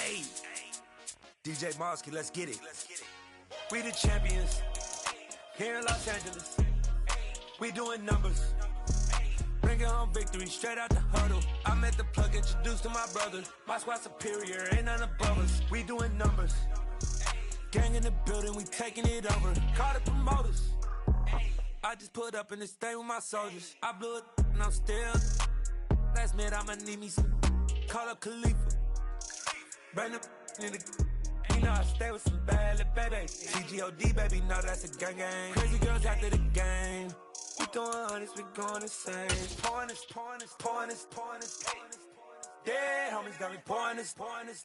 Hey, DJ Mosky, let's get it. We the champions here in Los Angeles. We doing numbers. Bringing home victory straight out the huddle. I met the plug, introduced to my brother. My squad superior, ain't none above us. We doing numbers. Gang in the building, we taking it over. Call the promoters. I just put up in this thing with my soldiers. I blew it and I'm still. Last minute I'ma need me some. Call up Khalifa. Bring the in the. You know I stay with some bad little baby. CGOD baby, know that's a gang gang. Crazy girls after the game. We doing honest, we going insane. Pouring this. Dead homies got me pouring this.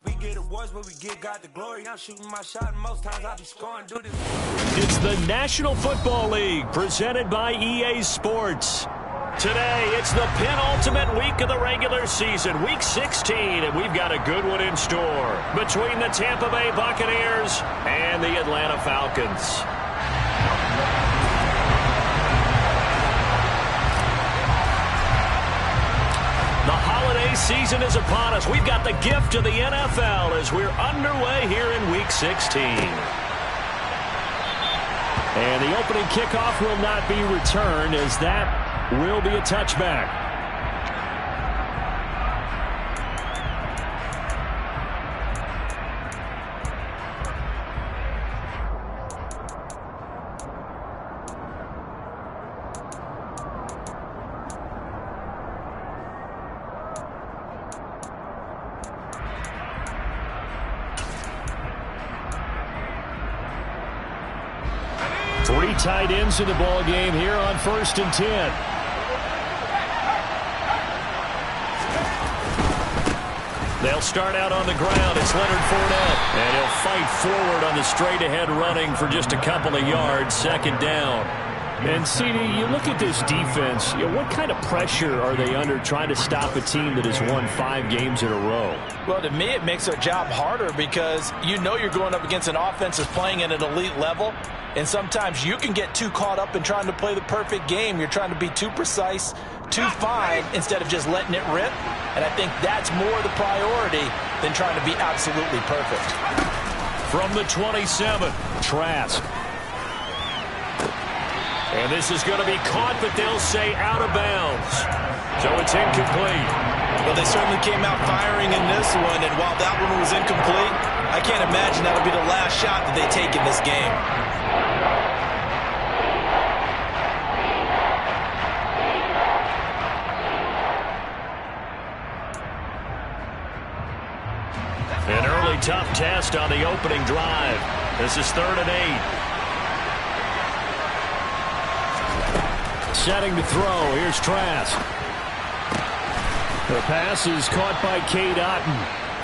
We get awards, but we give God the glory. I'm shooting my shot, and most times I be scoring. Do this. It's the National Football League, presented by EA Sports. Today, it's the penultimate week of the regular season, Week 16, and we've got a good one in store between the Tampa Bay Buccaneers and the Atlanta Falcons. The holiday season is upon us. We've got the gift of the NFL as we're underway here in Week 16. And the opening kickoff will not be returned, as that will be a touchback. Three tight ends in the ball game here on 1st and 10. They'll start out on the ground. It's Leonard Fournette. And he'll fight forward on the straight-ahead running for just a couple of yards. 2nd down. And, CD, you look at this defense, what kind of pressure are they under trying to stop a team that has won 5 games in a row? Well, to me, it makes their job harder because you know you're going up against an offense that's playing at an elite level. And sometimes you can get too caught up in trying to play the perfect game. You're trying to be too precise, too fine, instead of just letting it rip. And I think that's more the priority than trying to be absolutely perfect. From the 27, Trask. And this is going to be caught, but they'll say out of bounds. So it's incomplete. Well, they certainly came out firing in this one, and while that one was incomplete, I can't imagine that'll be the last shot that they take in this game. An early tough test on the opening drive. This is 3rd and 8. Setting to throw. Here's Trask. The pass is caught by Cade Otton.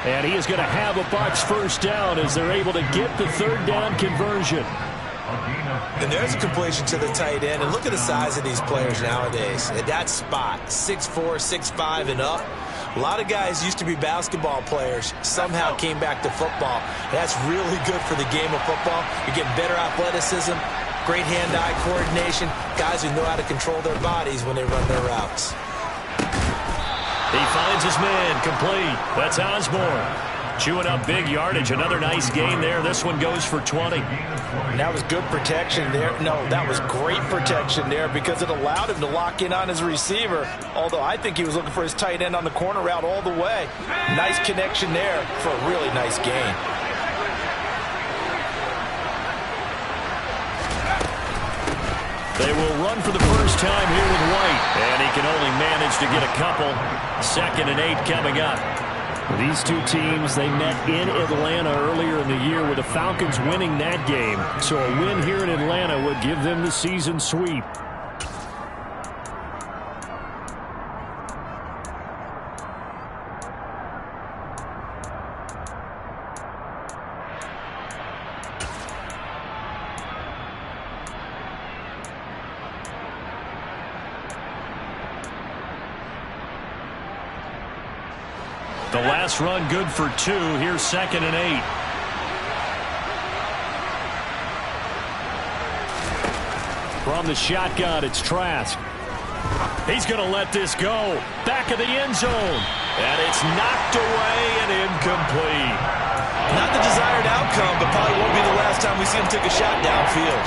And he is going to have a Bucs 1st down as they're able to get the 3rd down conversion. And there's a completion to the tight end. And look at the size of these players nowadays. At that spot, 6'4", 6'5", and up. A lot of guys used to be basketball players, somehow came back to football. That's really good for the game of football. You're getting better athleticism, great hand-eye coordination, guys who know how to control their bodies when they run their routes. He finds his man, complete. That's Osborne. Chewing up big yardage. Another nice gain there. This one goes for 20. That was good protection there. No, that was great protection there because it allowed him to lock in on his receiver. Although I think he was looking for his tight end on the corner route all the way. Nice connection there for a really nice gain. They will run for the first time here with White. And he can only manage to get a couple. 2nd and 8 coming up. These two teams, they met in Atlanta earlier in the year with the Falcons winning that game. So a win here in Atlanta would give them the season sweep. The last run good for 2. Here's 2nd and 8. From the shotgun, it's Trask. He's going to let this go. Back of the end zone. And it's knocked away and incomplete. Not the desired outcome, but probably won't be the last time we see him take a shot downfield.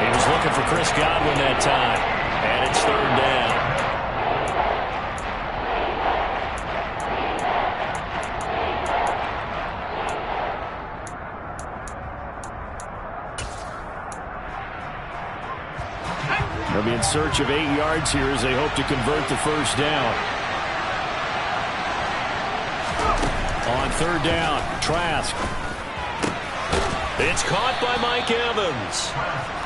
He was looking for Chris Godwin that time, and it's third down. They'll be in search of 8 yards here as they hope to convert the first down. On third down, Trask. It's caught by Mike Evans.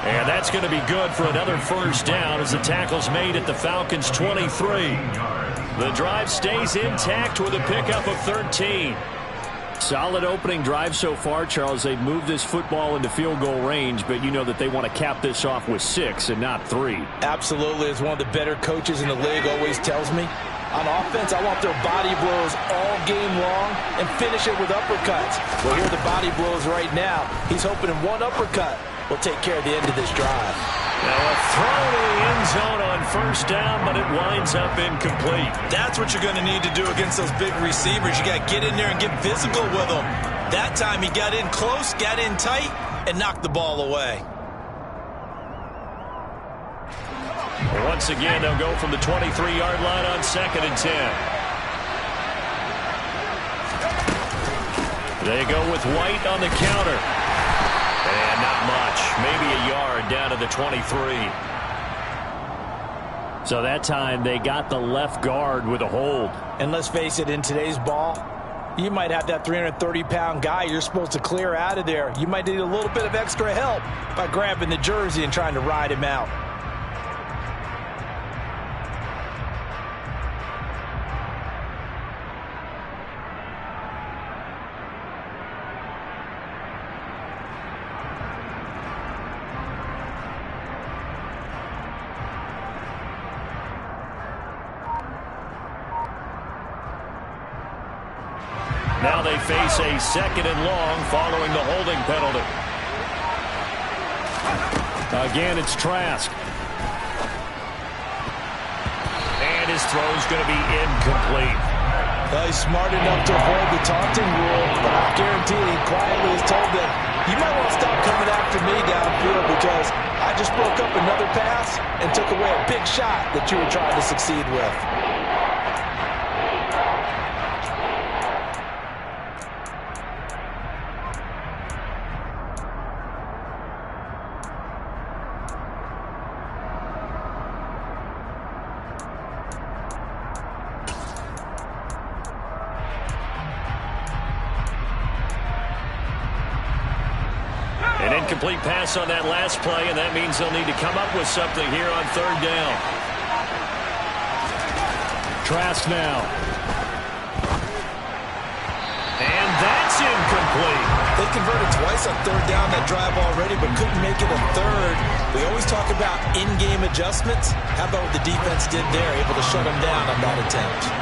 And that's going to be good for another first down as the tackle's made at the Falcons' 23. The drive stays intact with a pickup of 13. Solid opening drive so far, Charles. They've moved this football into field goal range, but you know that they want to cap this off with 6 and not 3. Absolutely, as one of the better coaches in the league always tells me. On offense, I want their body blows all game long and finish it with uppercuts. Well, here are the body blows right now. He's hoping in one uppercut will take care of the end of this drive. Now a throw to the end zone on first down, but it winds up incomplete. That's what you're going to need to do against those big receivers. You got to get in there and get physical with them. That time he got in close, got in tight, and knocked the ball away. Once again, they'll go from the 23-yard line on 2nd and 10. They go with White on the counter. And not much. Maybe a yard down to the 23. So that time they got the left guard with a hold. And let's face it, in today's ball, you might have that 330-pound guy you're supposed to clear out of there. You might need a little bit of extra help by grabbing the jersey and trying to ride him out. Now they face a 2nd and long following the holding penalty. Again, it's Trask. And his throw's going to be incomplete. Well, he's smart enough to avoid the taunting rule, but I guarantee he quietly has told them, you might want to stop coming after me downfield because I just broke up another pass and took away a big shot that you were trying to succeed with. An incomplete pass on that last play, and that means they'll need to come up with something here on third down. Trask now. And that's incomplete. They converted twice on third down that drive already, but couldn't make it a third. We always talk about in-game adjustments. How about what the defense did there, able to shut them down on that attempt?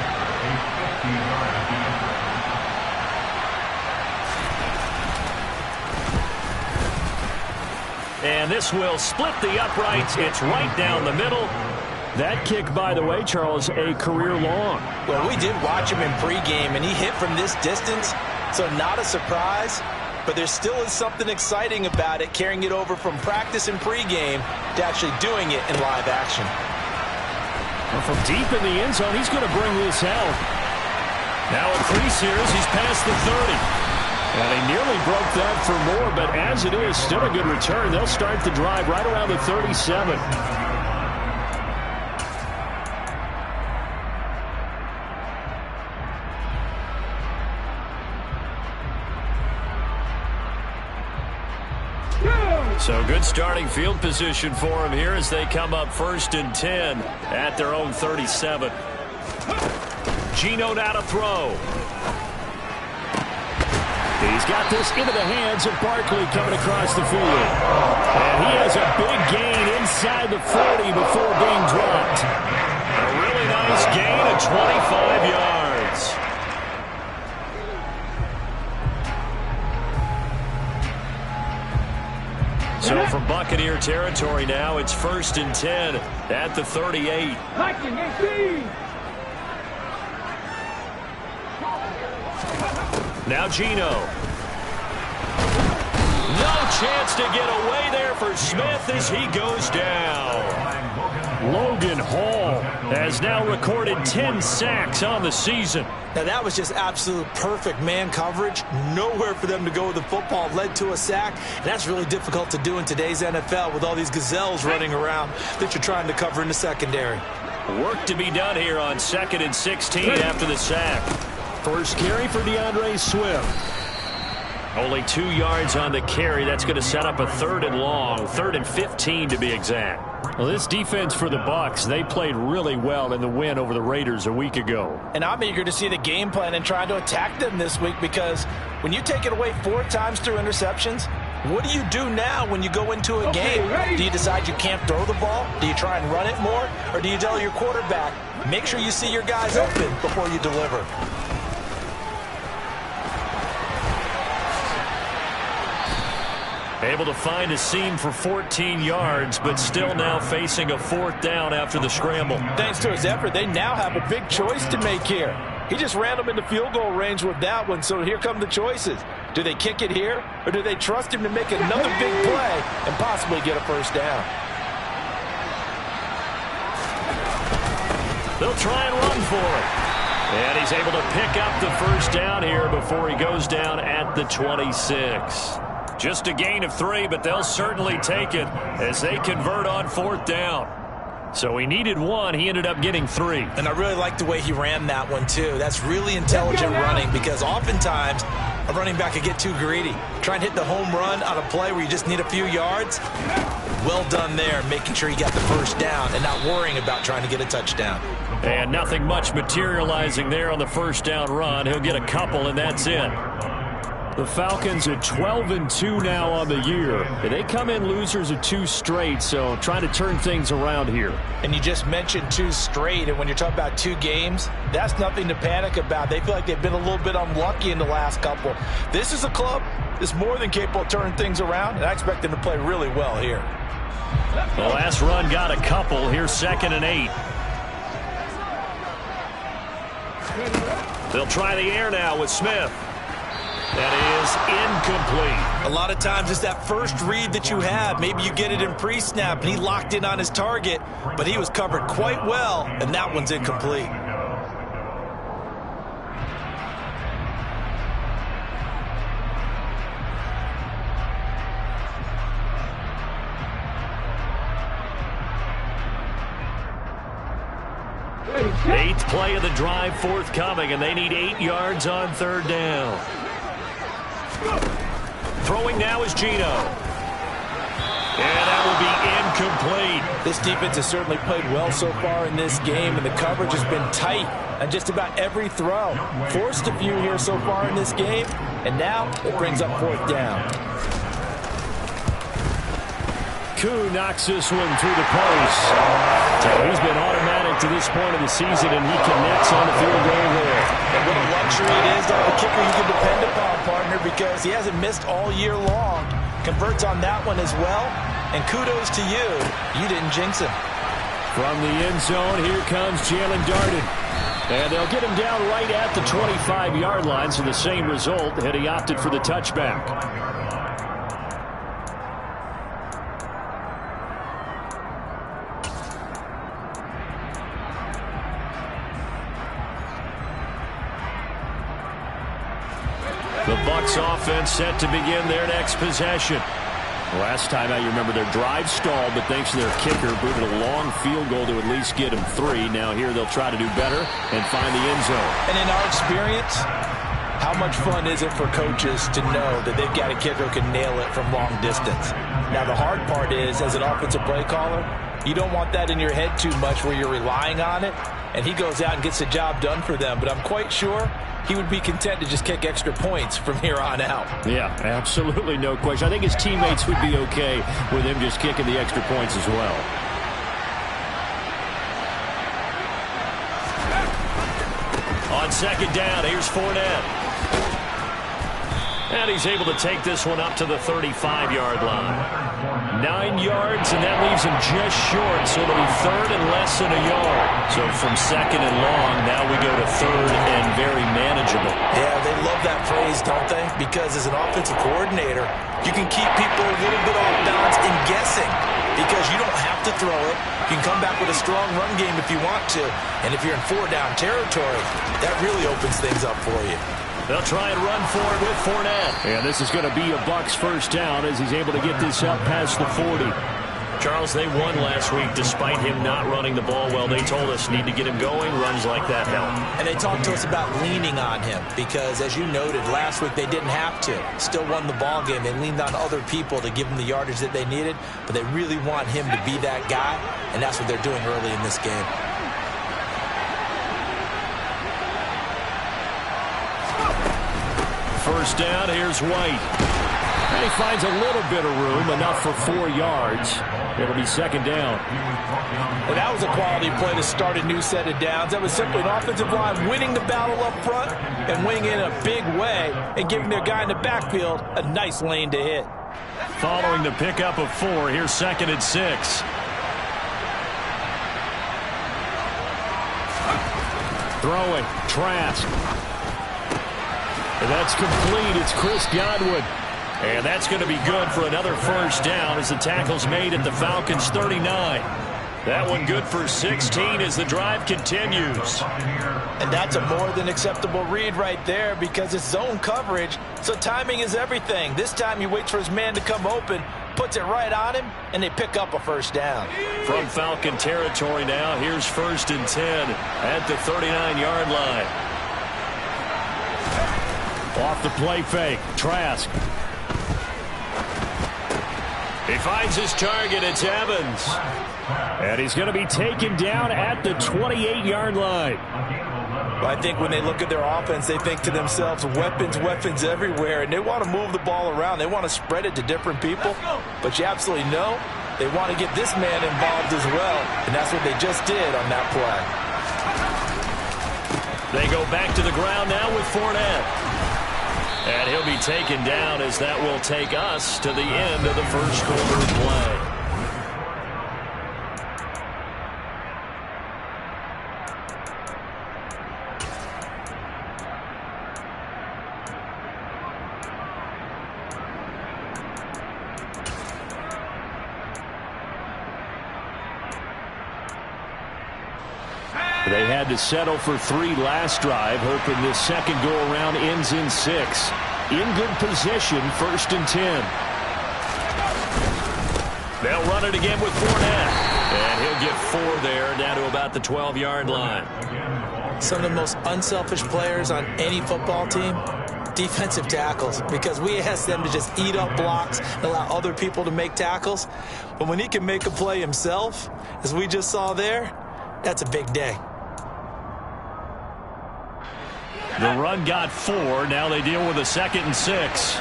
And this will split the uprights. It's right down the middle. That kick, by the way, Charles, a career long. Well, we did watch him in pregame, and he hit from this distance, so not a surprise. But there still is something exciting about it, carrying it over from practice and pregame to actually doing it in live action. Well, from deep in the end zone, he's going to bring this out. Now a crease here as he's past the 30. And they nearly broke that for more, but as it is, still a good return. They'll start the drive right around the 37. So good starting field position for him here as they come up 1st and 10 at their own 37. Geno now to throw. He's got this into the hands of Barkley coming across the field. And he has a big gain inside the 40 before being dropped. A really nice gain of 25 yards. So from Buccaneer territory now, it's 1st and 10 at the 38. Now Geno. No chance to get away there for Smith as he goes down. Logan Hall has now recorded 10 sacks on the season. Now that was just absolute perfect man coverage. Nowhere for them to go with the football. Led to a sack. And that's really difficult to do in today's NFL with all these gazelles running around that you're trying to cover in the secondary. Work to be done here on 2nd and 16 after the sack. First carry for DeAndre Swift. Only 2 yards on the carry. That's going to set up a 3rd and long. 3rd and 15 to be exact. Well, this defense for the Bucs, they played really well in the win over the Raiders a week ago. And I'm eager to see the game plan and try to attack them this week, because when you take it away 4 times through interceptions, what do you do now when you go into a game? Do you decide you can't throw the ball? Do you try and run it more? Or do you tell your quarterback, make sure you see your guys open before you deliver? Able to find a seam for 14 yards, but still now facing a 4th down after the scramble. Thanks to his effort, they now have a big choice to make here. He just ran them into field goal range with that one, so here come the choices. Do they kick it here, or do they trust him to make another big play and possibly get a 1st down? They'll try and run for it. And he's able to pick up the 1st down here before he goes down at the 26. Just a gain of 3, but they'll certainly take it as they convert on 4th down. So he needed 1. He ended up getting 3. And I really like the way he ran that one, too. That's really intelligent running, because oftentimes a running back could get too greedy. Try and hit the home run on a play where you just need a few yards. Well done there, making sure he got the 1st down and not worrying about trying to get a touchdown. And nothing much materializing there on the 1st down run. He'll get a couple, and that's it. The Falcons are 12-2 now on the year. They come in losers of 2 straight, so trying to turn things around here. And you just mentioned 2 straight, and when you're talking about 2 games, that's nothing to panic about. They feel like they've been a little bit unlucky in the last couple. This is a club that's more than capable of turning things around, and I expect them to play really well here. The last run got a couple. Here's 2nd and 8. They'll try the air now with Smith. That is incomplete. A lot of times it's that first read that you have. Maybe you get it in pre-snap, and he locked in on his target, but he was covered quite well, and that one's incomplete. Eighth play of the drive forthcoming, and they need 8 yards on 3rd down. Throwing now is Gino. And that will be incomplete. This defense has certainly played well so far in this game, and the coverage has been tight on just about every throw. Forced a few here so far in this game, and now it brings up 4th down. Koo knocks this one through the post. So he's been automatic to this point of the season, and he connects on the field goal there. And what a luxury it is to have a kicker you can depend upon, partner, because he hasn't missed all year long. Converts on that one as well. And kudos to you. You didn't jinx him. From the end zone, here comes Jalen Darden. And they'll get him down right at the 25-yard line, so the same result had he opted for the touchback. The Bucs offense set to begin their next possession. Last time out, you remember their drive stalled, but thanks to their kicker, booted a long field goal to at least get them 3. Now here they'll try to do better and find the end zone. And in our experience, how much fun is it for coaches to know that they've got a kicker who can nail it from long distance? Now the hard part is, as an offensive play caller, you don't want that in your head too much where you're relying on it, and he goes out and gets the job done for them. But I'm quite sure he would be content to just kick extra points from here on out. Yeah, absolutely, no question. I think his teammates would be okay with him just kicking the extra points as well. On 2nd down, here's Fournette. And he's able to take this one up to the 35-yard line. 9 yards, and that leaves him just short, so it'll be 3rd and less than a yard. So from 2nd and long, now we go to 3rd and very manageable. Yeah, they love that phrase, don't they? Because as an offensive coordinator, you can keep people a little bit off balance and guessing because you don't have to throw it. You can come back with a strong run game if you want to. And if you're in 4-down territory, that really opens things up for you. They'll try and run for it with Fournette. And this is going to be a Bucs first down as he's able to get this up past the 40. Charles, they won last week despite him not running the ball well. They told us need to get him going. Runs like that help. And they talked to us about leaning on him because, as you noted, last week they didn't have to. Still won the ball game. They leaned on other people to give them the yardage that they needed, but they really want him to be that guy, and that's what they're doing early in this game. First down, here's White. And he finds a little bit of room, enough for 4 yards. It'll be second down. Well, that was a quality play to start a new set of downs. That was simply an offensive line winning the battle up front and winning in a big way and giving their guy in the backfield a nice lane to hit. Following the pickup of 4, here's 2nd and 6. Throwing, Trask. And that's complete. It's Chris Godwin. And that's going to be good for another first down as the tackle's made at the Falcons' 39. That one good for 16 as the drive continues. And that's a more than acceptable read right there because it's zone coverage, so timing is everything. This time he waits for his man to come open, puts it right on him, and they pick up a first down. From Falcon territory now, here's 1st and 10 at the 39-yard line. Off the play fake, Trask. He finds his target. It's Evans. And he's going to be taken down at the 28-yard line. Well, I think when they look at their offense, they think to themselves, weapons, weapons everywhere, and they want to move the ball around. They want to spread it to different people, but you absolutely know they want to get this man involved as well, and that's what they just did on that play. They go back to the ground now with Fournette. And he'll be taken down as that will take us to the end of the first quarter of play. They had to settle for 3 last drive, hoping this second go-around ends in 6. In good position, 1st and 10. They'll run it again with Fournette. And he'll get 4 there, down to about the 12-yard line. Some of the most unselfish players on any football team, defensive tackles, because we ask them to just eat up blocks and allow other people to make tackles. But when he can make a play himself, as we just saw there, that's a big day. The run got 4. Now they deal with a 2nd and 6.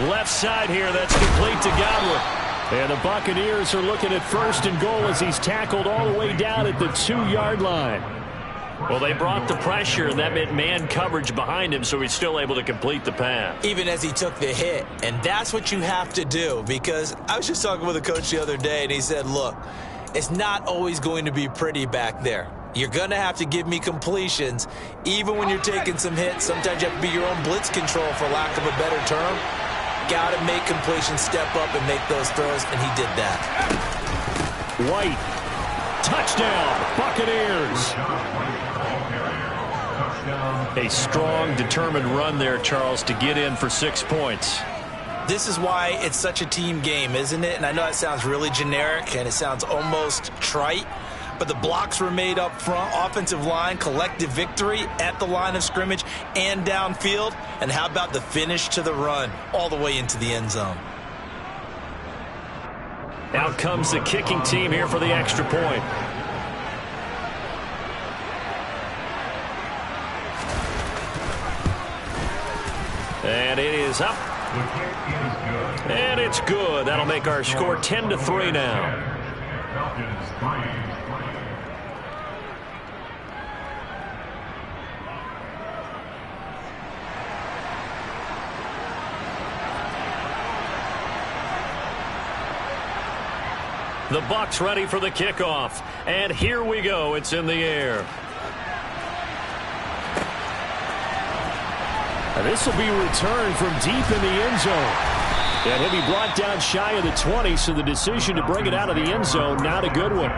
Left side here, that's complete to Godwin. And the Buccaneers are looking at 1st and goal as he's tackled all the way down at the 2-yard line. Well, they brought the pressure, and that meant man coverage behind him, so he's still able to complete the pass. Even as he took the hit, and that's what you have to do, because I was just talking with a coach the other day, and he said, look, it's not always going to be pretty back there. You're going to have to give me completions, even when you're taking some hits. Sometimes you have to be your own blitz control, for lack of a better term. Got to make completions, step up, and make those throws, and he did that. White, touchdown, Buccaneers. A strong, determined run there, Charles, to get in for 6 points. This is why it's such a team game, isn't it? And I know it sounds really generic and it sounds almost trite, but the blocks were made up front, offensive line, collective victory at the line of scrimmage and downfield. And how about the finish to the run all the way into the end zone? Out comes the kicking team here for the extra point. And it is up. And it's good. That'll make our score 10-3 now. The Bucs ready for the kickoff. And here we go. It's in the air. And this will be returned from deep in the end zone. And he'll be brought down shy of the 20, so the decision to bring it out of the end zone, not a good one.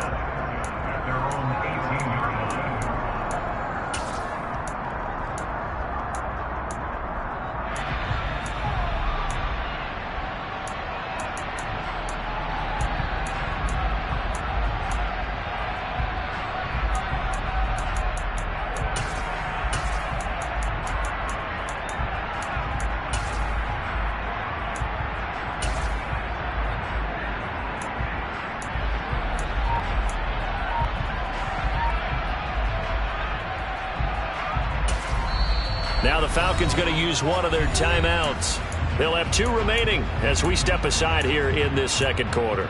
Now the Falcons going to use one of their timeouts. They'll have 2 remaining as we step aside here in this second quarter.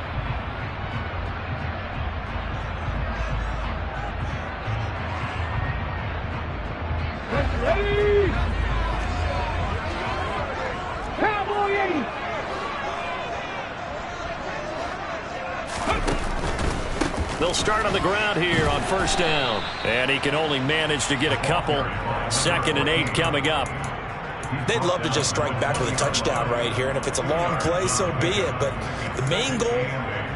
Ready! Cowboy 80! They'll start on the ground here on first down. And he can only manage to get a couple. 2nd and 8 coming up. They'd love to just strike back with a touchdown right here, and if it's a long play, so be it. But the main goal,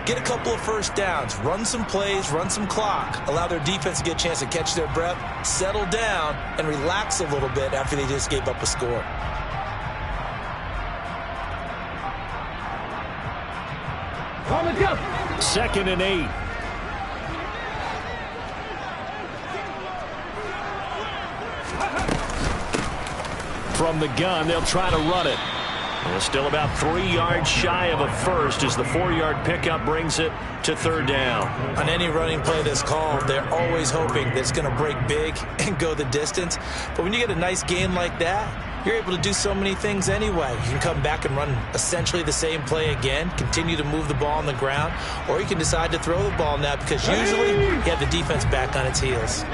get a couple of first downs, run some plays, run some clock, allow their defense to get a chance to catch their breath, settle down, and relax a little bit after they just gave up a score. On the jump! 2nd and 8. From the gun, they'll try to run it. They're still about 3 yards shy of a first as the 4-yard pickup brings it to 3rd down. On any running play that's called, they're always hoping that it's going to break big and go the distance. But when you get a nice game like that, you're able to do so many things anyway. You can come back and run essentially the same play again, continue to move the ball on the ground, or you can decide to throw the ball now because usually you have the defense back on its heels.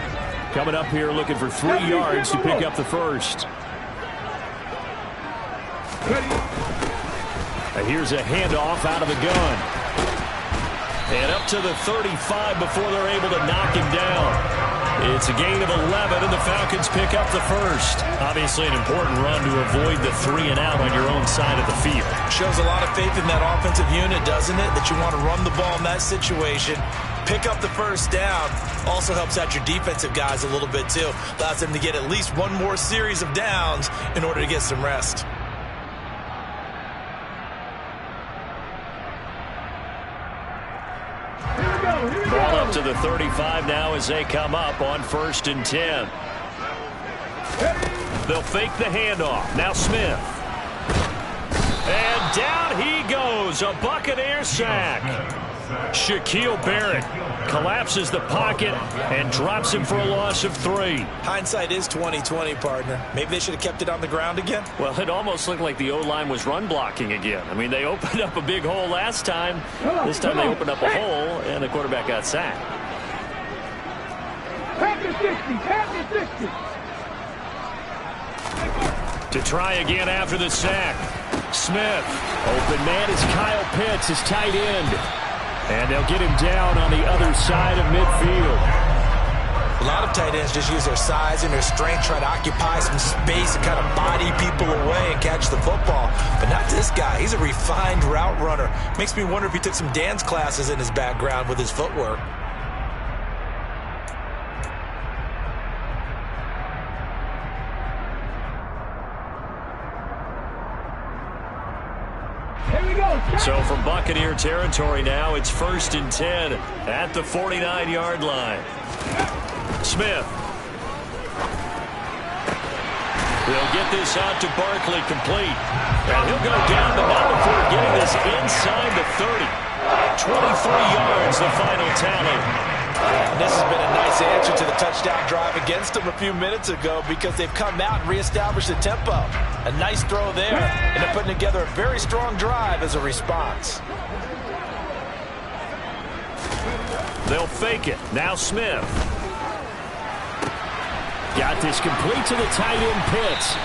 Coming up here looking for 3 yards to pick up the first. And here's a handoff out of the gun. And up to the 35 before they're able to knock him down. It's a gain of 11, and the Falcons pick up the first. Obviously an important run to avoid the 3 and out on your own side of the field. Shows a lot of faith in that offensive unit, doesn't it? That you want to run the ball in that situation. Pick up the first down. Also helps out your defensive guys a little bit, too. Allows them to get at least one more series of downs in order to get some rest. Ball up to the 35 now as they come up on 1st and 10. They'll fake the handoff. Now Smith. And down he goes. A Buccaneer sack. Shaquille Barrett collapses the pocket and drops him for a loss of 3. Hindsight is 20/20, partner. Maybe they should have kept it on the ground again. Well, it almost looked like the O-line was run blocking again. I mean, they opened up a big hole last time. This time they opened up a hole, and the quarterback got sacked. Pack the 60! Pack the 60! To try again after the sack. Smith. Open man is Kyle Pitts, his tight end. And they'll get him down on the other side of midfield. A lot of tight ends just use their size and their strength, try to occupy some space and kind of body people away and catch the football. But not this guy. He's a refined route runner. Makes me wonder if he took some dance classes in his background with his footwork. So from Buccaneer territory now, it's 1st and 10 at the 49-yard line. Smith. They'll get this out to Barkley complete. And he'll go down, but not before getting this inside the 30. 23 yards, the final tally. And this has been a nice answer to the touchdown drive against them a few minutes ago because they've come out and reestablished the tempo. A nice throw there, and they're putting together a very strong drive as a response. They'll fake it. Now Smith. Got this complete to the tight end Pitts.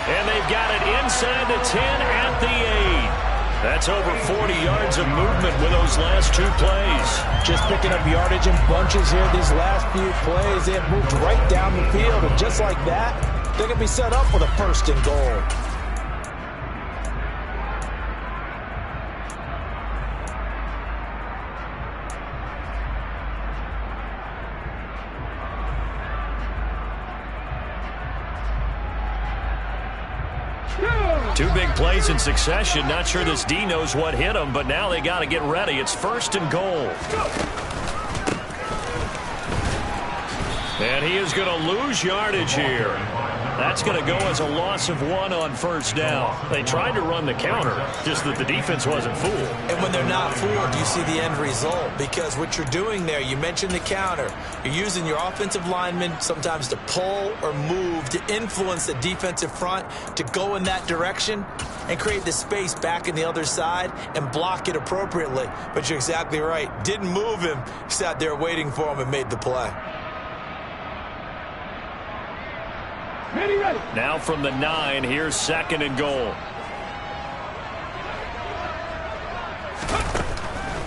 And they've got it inside the 10 at the 8. That's over 40 yards of movement with those last 2 plays. Just picking up yardage in bunches here these last few plays. They have moved right down the field, and just like that, they're going to be set up with a 1st and goal. Two big plays in succession. Not sure this D knows what hit him, but now they got to get ready. It's 1st and goal. And he is going to lose yardage here. That's going to go as a loss of 1 on 1st down. They tried to run the counter, just that the defense wasn't fooled. And when they're not fooled, you see the end result. Because what you're doing there, you mentioned the counter. You're using your offensive linemen sometimes to pull or move to influence the defensive front to go in that direction and create the space back in the other side and block it appropriately. But you're exactly right. Didn't move him. Sat there waiting for him and made the play. Ready. Now from the 9, here's 2nd and goal.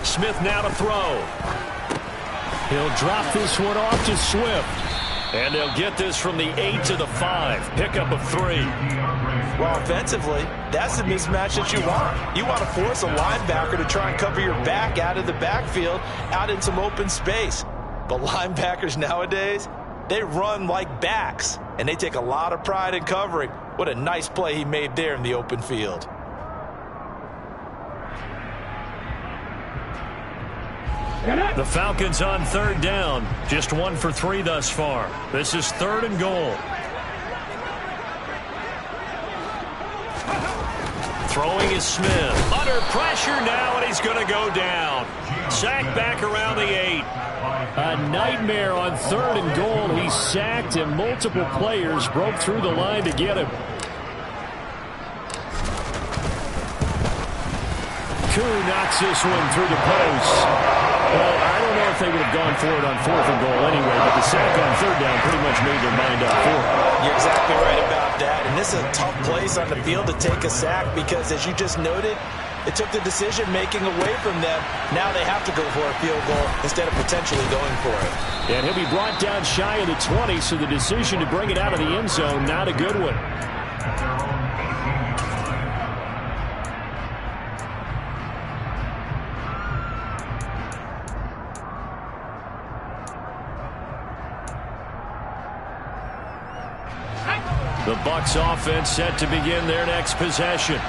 Smith now to throw. He'll drop this one off to Swift. And they'll get this from the 8 to the 5. Pickup of 3. Well, offensively, that's the mismatch that you want. You want to force a linebacker to try and cover your back out of the backfield, out in some open space. But linebackers nowadays, they run like backs, and they take a lot of pride in covering. What a nice play he made there in the open field. The Falcons on 3rd down. Just 1 for 3 thus far. This is 3rd and goal. Throwing is Smith. Under pressure now, and he's going to go down. Sacked back around the 8. A nightmare on 3rd and goal. He's sacked, and multiple players broke through the line to get him. Koo knocks this one through the post. Well, I don't know if they would have gone for it on 4th and goal anyway, but the sack on 3rd down pretty much made their mind up for it. You're exactly right about that. And this is a tough place on the field to take a sack because, as you just noted, it took the decision-making away from them. Now they have to go for a field goal instead of potentially going for it. And he'll be brought down shy of the 20, so the decision to bring it out of the end zone, not a good one. The Bucs offense set to begin their next possession.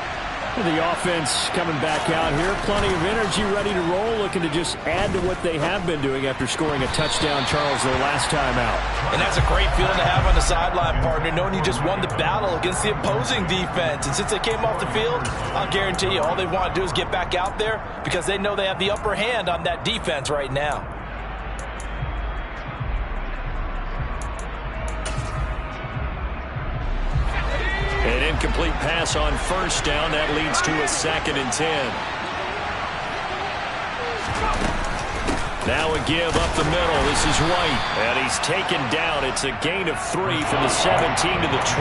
The offense coming back out here. Plenty of energy, ready to roll, looking to just add to what they have been doing after scoring a touchdown, Charles, their last time out. And that's a great feeling to have on the sideline, partner, knowing you just won the battle against the opposing defense. And since they came off the field, I'll guarantee you all they want to do is get back out there because they know they have the upper hand on that defense right now. An incomplete pass on 1st down. That leads to a 2nd and 10. Now a give up the middle. This is White. And he's taken down. It's a gain of 3 from the 17 to the 20.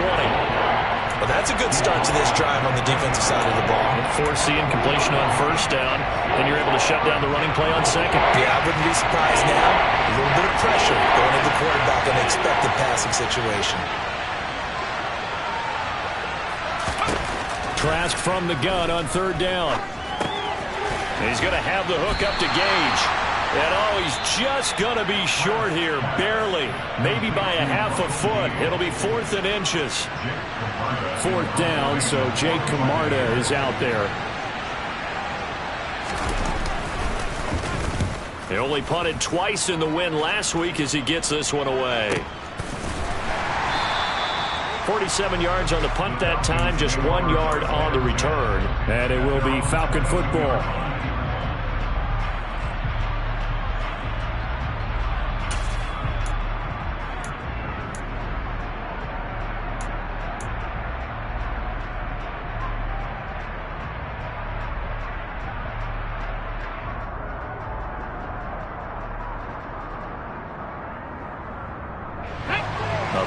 Well, that's a good start to this drive on the defensive side of the ball. Force the incompletion on 1st down. And you're able to shut down the running play on 2nd. Yeah, I wouldn't be surprised now. A little bit of pressure going to the quarterback in an expected passing situation. Trask from the gun on 3rd down. He's going to have the hook up to Gage. And oh, he's just going to be short here, barely. Maybe by a half a foot. It'll be 4th and inches. 4th down, so Jake Camarda is out there. He only punted twice in the win last week as he gets this one away. 47 yards on the punt that time, just 1 yard on the return. And it will be Falcon football.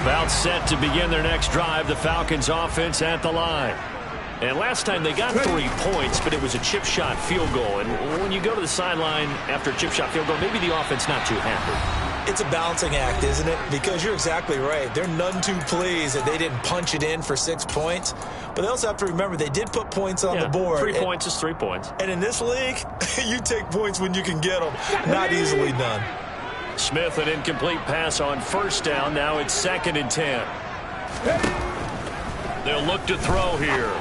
About set to begin their next drive. The Falcons offense at the line. And last time they got 3 points, but it was a chip shot field goal. And when you go to the sideline after a chip shot field goal, maybe the offense not too happy. It's a balancing act, isn't it? Because you're exactly right. They're none too pleased that they didn't punch it in for 6 points. But they also have to remember they did put points on the board. 3 points is 3 points. And in this league, you take points when you can get them. Not easily done. Smith, an incomplete pass on first down. Now it's 2nd and 10. They'll look to throw here.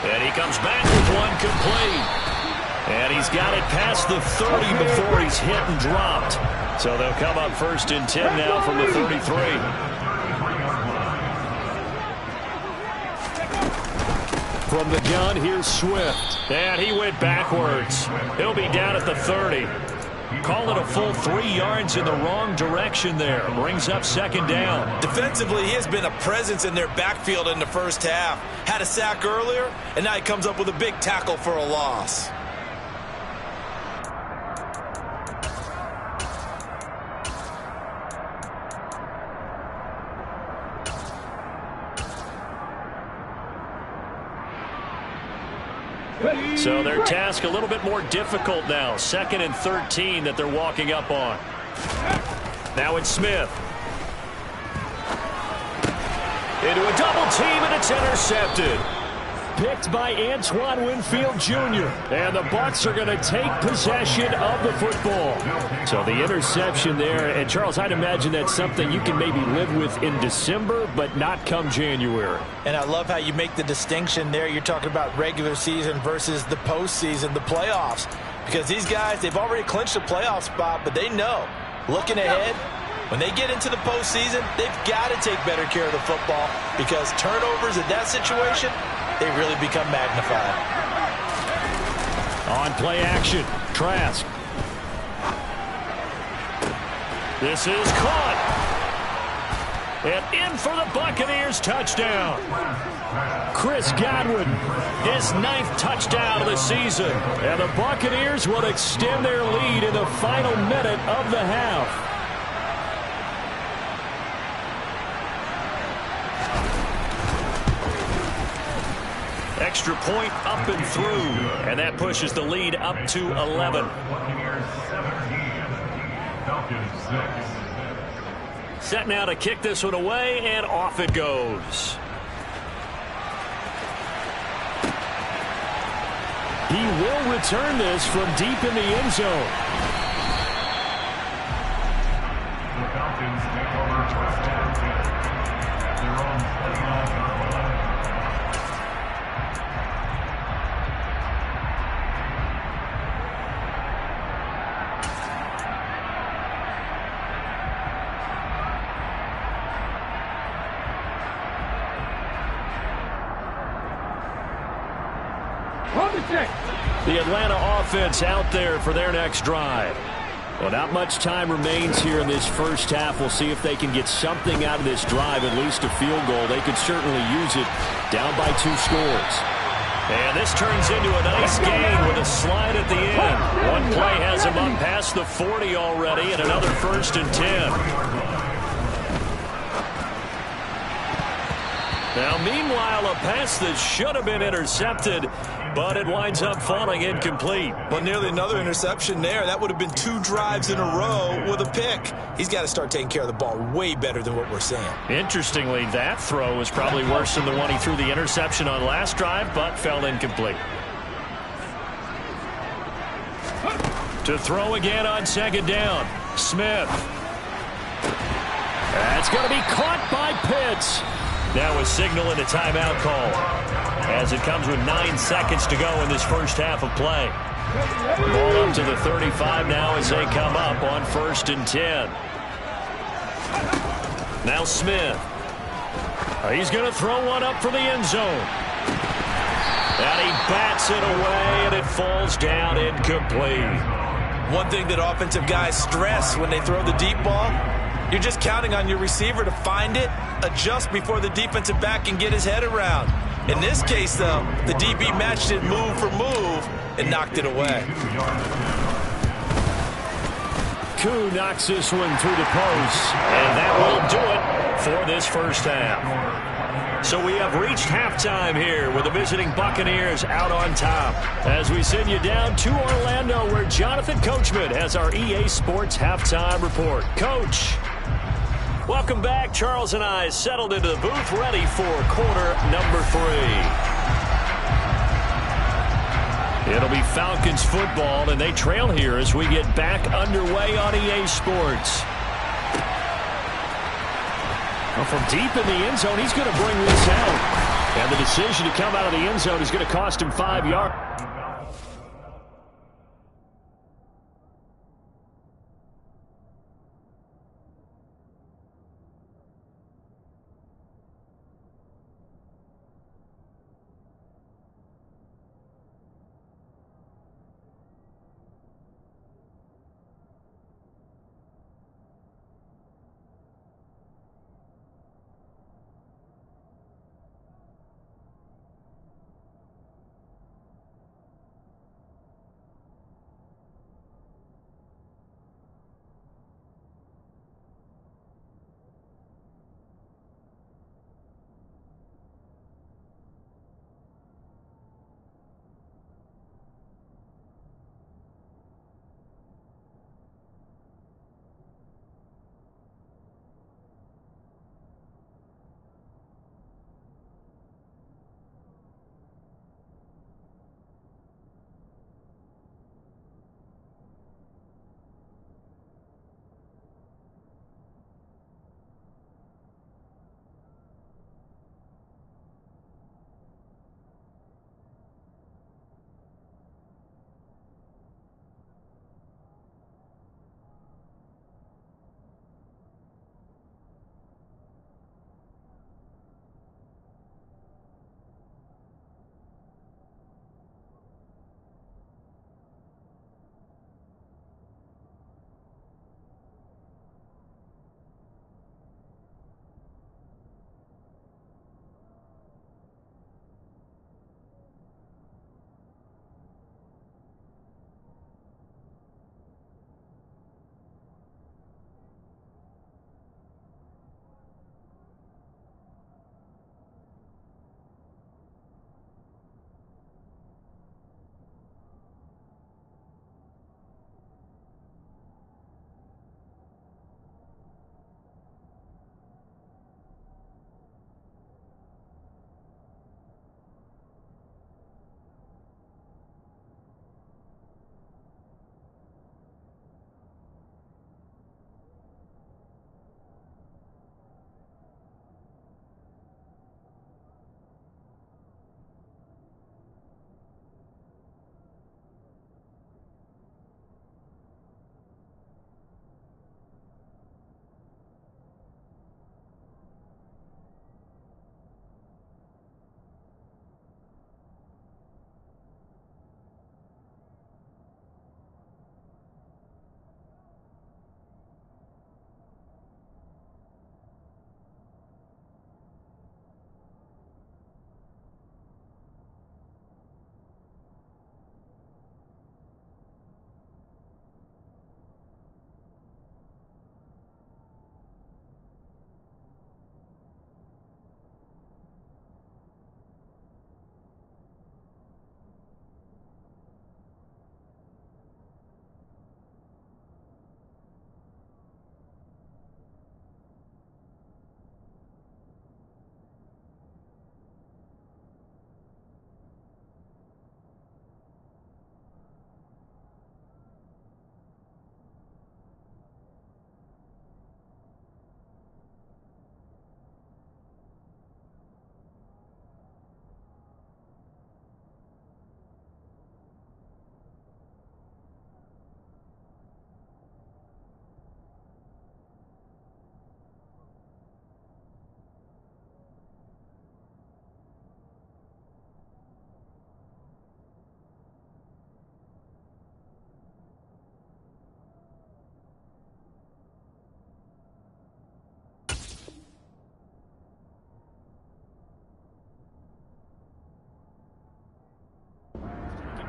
And he comes back with one complete. And he's got it past the 30 before he's hit and dropped. So they'll come up 1st and 10 now from the 33. From the gun, here's Swift. And he went backwards. He'll be down at the 30. Call it a full 3 yards in the wrong direction there. Brings up 2nd down. Defensively, he has been a presence in their backfield in the first half. Had a sack earlier, and now he comes up with a big tackle for a loss. So their task a little bit more difficult now. 2nd and 13 that they're walking up on. Now it's Smith. Into a double team, and it's intercepted. Picked by Antoine Winfield Jr. And the Bucs are going to take possession of the football. So the interception there. And, Charles, I'd imagine that's something you can maybe live with in December, but not come January. And I love how you make the distinction there. You're talking about regular season versus the postseason, the playoffs. Because these guys, they've already clinched a playoff spot, but they know, looking ahead, when they get into the postseason, they've got to take better care of the football because turnovers in that situation, they really become magnified. On play action, Trask. This is caught. And in for the Buccaneers, touchdown. Chris Godwin, his 9th touchdown of the season. And the Buccaneers will extend their lead in the final minute of the half. Extra point up and through, and that pushes the lead up to 11. Set now to kick this one away, and off it goes. He will return this from deep in the end zone. The Falcons take over first and 10. Their own 39-yard line. The Atlanta offense out there for their next drive. Well, not much time remains here in this first half. We'll see if they can get something out of this drive, at least a field goal. They could certainly use it down by 2 scores. And this turns into a nice game with a slide at the end. One play has him up past the 40 already, and another 1st and 10. Now, meanwhile, a pass that should have been intercepted, but it winds up falling incomplete. Well, nearly another interception there. That would have been 2 drives in a row with a pick. He's got to start taking care of the ball way better than what we're seeing. Interestingly, that throw was probably worse than the one he threw the interception on last drive, but fell incomplete. To throw again on 2nd down. Smith. That's going to be caught by Pitts. Now a signal and a timeout call as it comes with 9 seconds to go in this first half of play. Ball up to the 35 now as they come up on 1st and 10. Now Smith. He's going to throw one up for the end zone. And he bats it away, and it falls down incomplete. One thing that offensive guys stress when they throw the deep ball, you're just counting on your receiver to find it, adjust before the defensive back can get his head around. In this case, though, the DB matched it move for move and knocked it away. Koo knocks this one through the post. And that will do it for this first half. So we have reached halftime here with the visiting Buccaneers out on top. As we send you down to Orlando, where Jonathan Coachman has our EA Sports halftime report. Coach, welcome back. Charles and I settled into the booth, ready for quarter number 3. It'll be Falcons football, and they trail here as we get back underway on EA Sports. Well, from deep in the end zone, he's going to bring this out. And the decision to come out of the end zone is going to cost him 5 yards.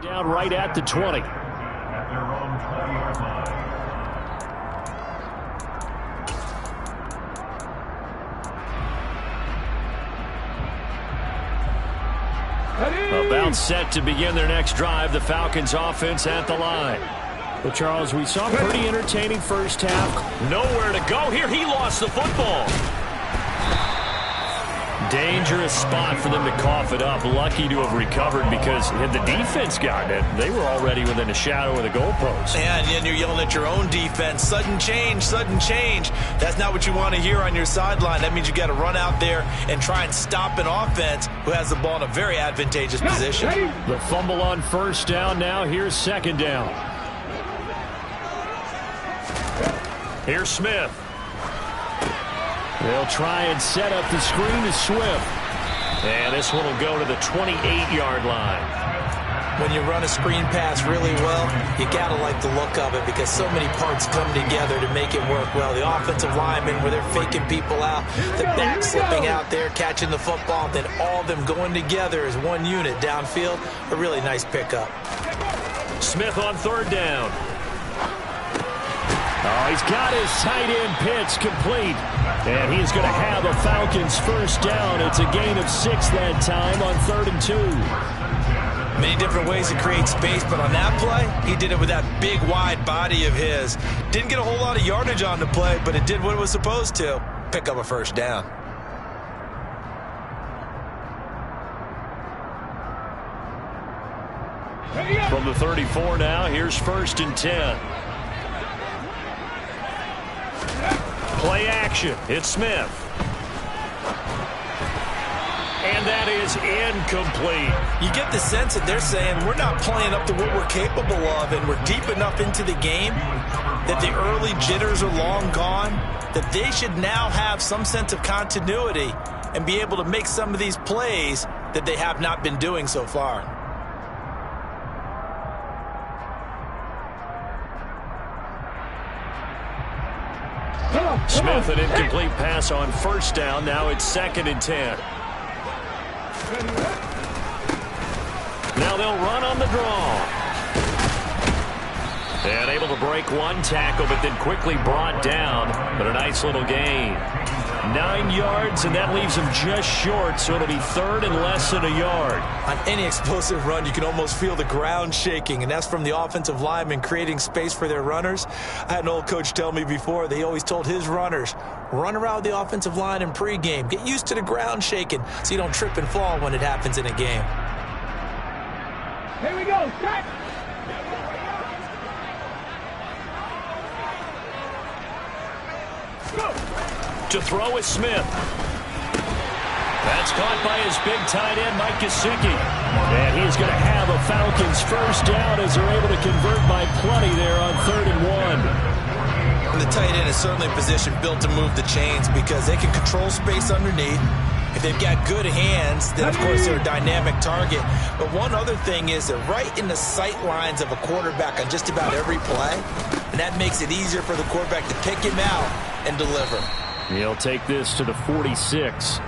Down right at the 20. At their own 20-yard line. About set to begin their next drive, the Falcons offense at the line. Well, Charles, we saw a pretty entertaining first half. Nowhere to go here. He lost the football. Dangerous spot for them to cough it up. Lucky to have recovered because had the defense gotten it, they were already within a shadow of the goalpost. And you're yelling at your own defense. Sudden change, sudden change. That's not what you want to hear on your sideline. That means you got to run out there and try and stop an offense who has the ball in a very advantageous position. The fumble on first down now. Here's second down. Here's Smith. They'll try and set up the screen to Swift. And this one will go to the 28-yard line. When you run a screen pass really well, you got to like the look of it because so many parts come together to make it work well. The offensive linemen, where they're faking people out, the back slipping out there, catching the football, then all of them going together as one unit downfield. A really nice pickup. Smith on third down. Oh, he's got his tight end pitch complete. And he's going to have a Falcons first down. It's a gain of 6 that time on 3rd and 2. Many different ways to create space, but on that play, he did it with that big, wide body of his. Didn't get a whole lot of yardage on the play, but it did what it was supposed to. Pick up a first down. From the 34 now, here's 1st and 10. Play action. It's Smith. And that is incomplete. You get the sense that they're saying we're not playing up to what we're capable of, and we're deep enough into the game that the early jitters are long gone, that they should now have some sense of continuity and be able to make some of these plays that they have not been doing so far. Smith, an incomplete pass on first down. Now it's 2nd and 10. Now they'll run on the draw. And able to break one tackle, but then quickly brought down. But a nice little gain. 9 yards, and that leaves him just short, so it'll be 3rd and less than a yard. On any explosive run, you can almost feel the ground shaking, and that's from the offensive linemen creating space for their runners. I had an old coach tell me before, they always told his runners, run around the offensive line in pregame. Get used to the ground shaking so you don't trip and fall when it happens in a game. Here we go, set! To throw is Smith. That's caught by his big tight end, Mike Gesicki. And he's going to have a Falcons first down as they're able to convert by plenty there on 3rd and 1. And the tight end is certainly a position built to move the chains because they can control space underneath. If they've got good hands, then of course they're a dynamic target. But one other thing is they're right in the sight lines of a quarterback on just about every play. And that makes it easier for the quarterback to pick him out and deliver. He'll take this to the 46.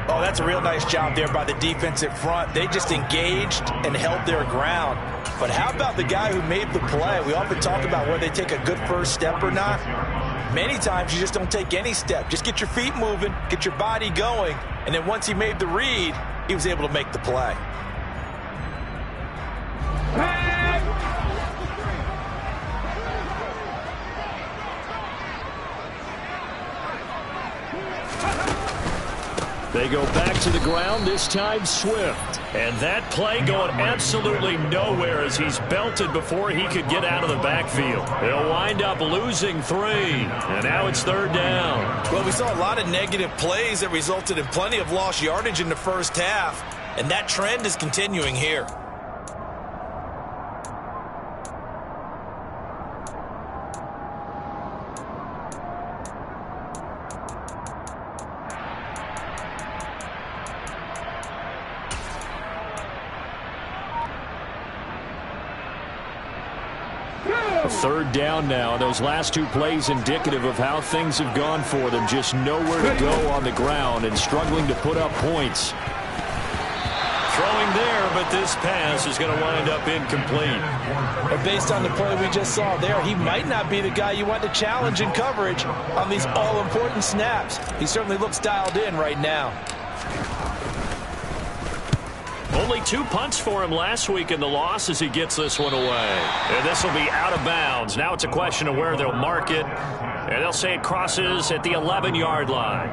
Oh, that's a real nice job there by the defensive front. They just engaged and held their ground. But how about the guy who made the play? We often talk about whether they take a good first step or not. Many times you just don't take any step. Just get your feet moving, get your body going, and then once he made the read, he was able to make the play. They go back to the ground, this time Swift. And that play going absolutely nowhere as he's belted before he could get out of the backfield. They'll wind up losing 3. And now it's 3rd down. Well, we saw a lot of negative plays that resulted in plenty of lost yardage in the first half. And that trend is continuing here. Third down now. Those last 2 plays indicative of how things have gone for them. Just nowhere to go on the ground and struggling to put up points. Throwing there, but this pass is going to wind up incomplete. But based on the play we just saw there, he might not be the guy you want to challenge in coverage on these all-important snaps. He certainly looks dialed in right now. Only 2 punts for him last week in the loss as he gets this one away. And this will be out of bounds. Now it's a question of where they'll mark it. And they'll say it crosses at the 11-yard line.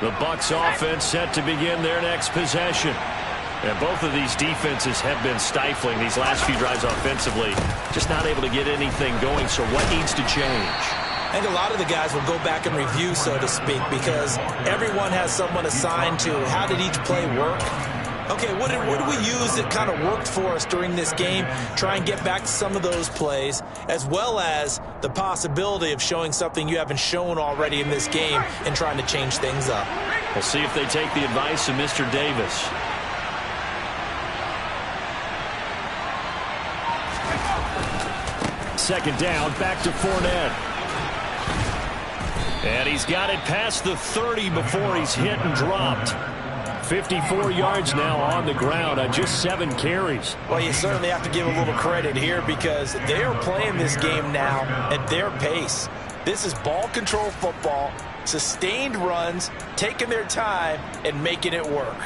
The Bucs offense set to begin their next possession. And both of these defenses have been stifling these last few drives offensively. Just not able to get anything going. So what needs to change? I think a lot of the guys will go back and review, so to speak, because everyone has someone assigned to how did each play work. Okay, what did we use that kind of worked for us during this game? Try and get back to some of those plays, as well as the possibility of showing something you haven't shown already in this game and trying to change things up. We'll see if they take the advice of Mr. Davis. Second down, back to Fournette. And he's got it past the 30 before he's hit and dropped. 54 yards now on the ground on just 7 carries. Well, you certainly have to give a little credit here because they are playing this game now at their pace. This is ball control football, sustained runs, taking their time, and making it work.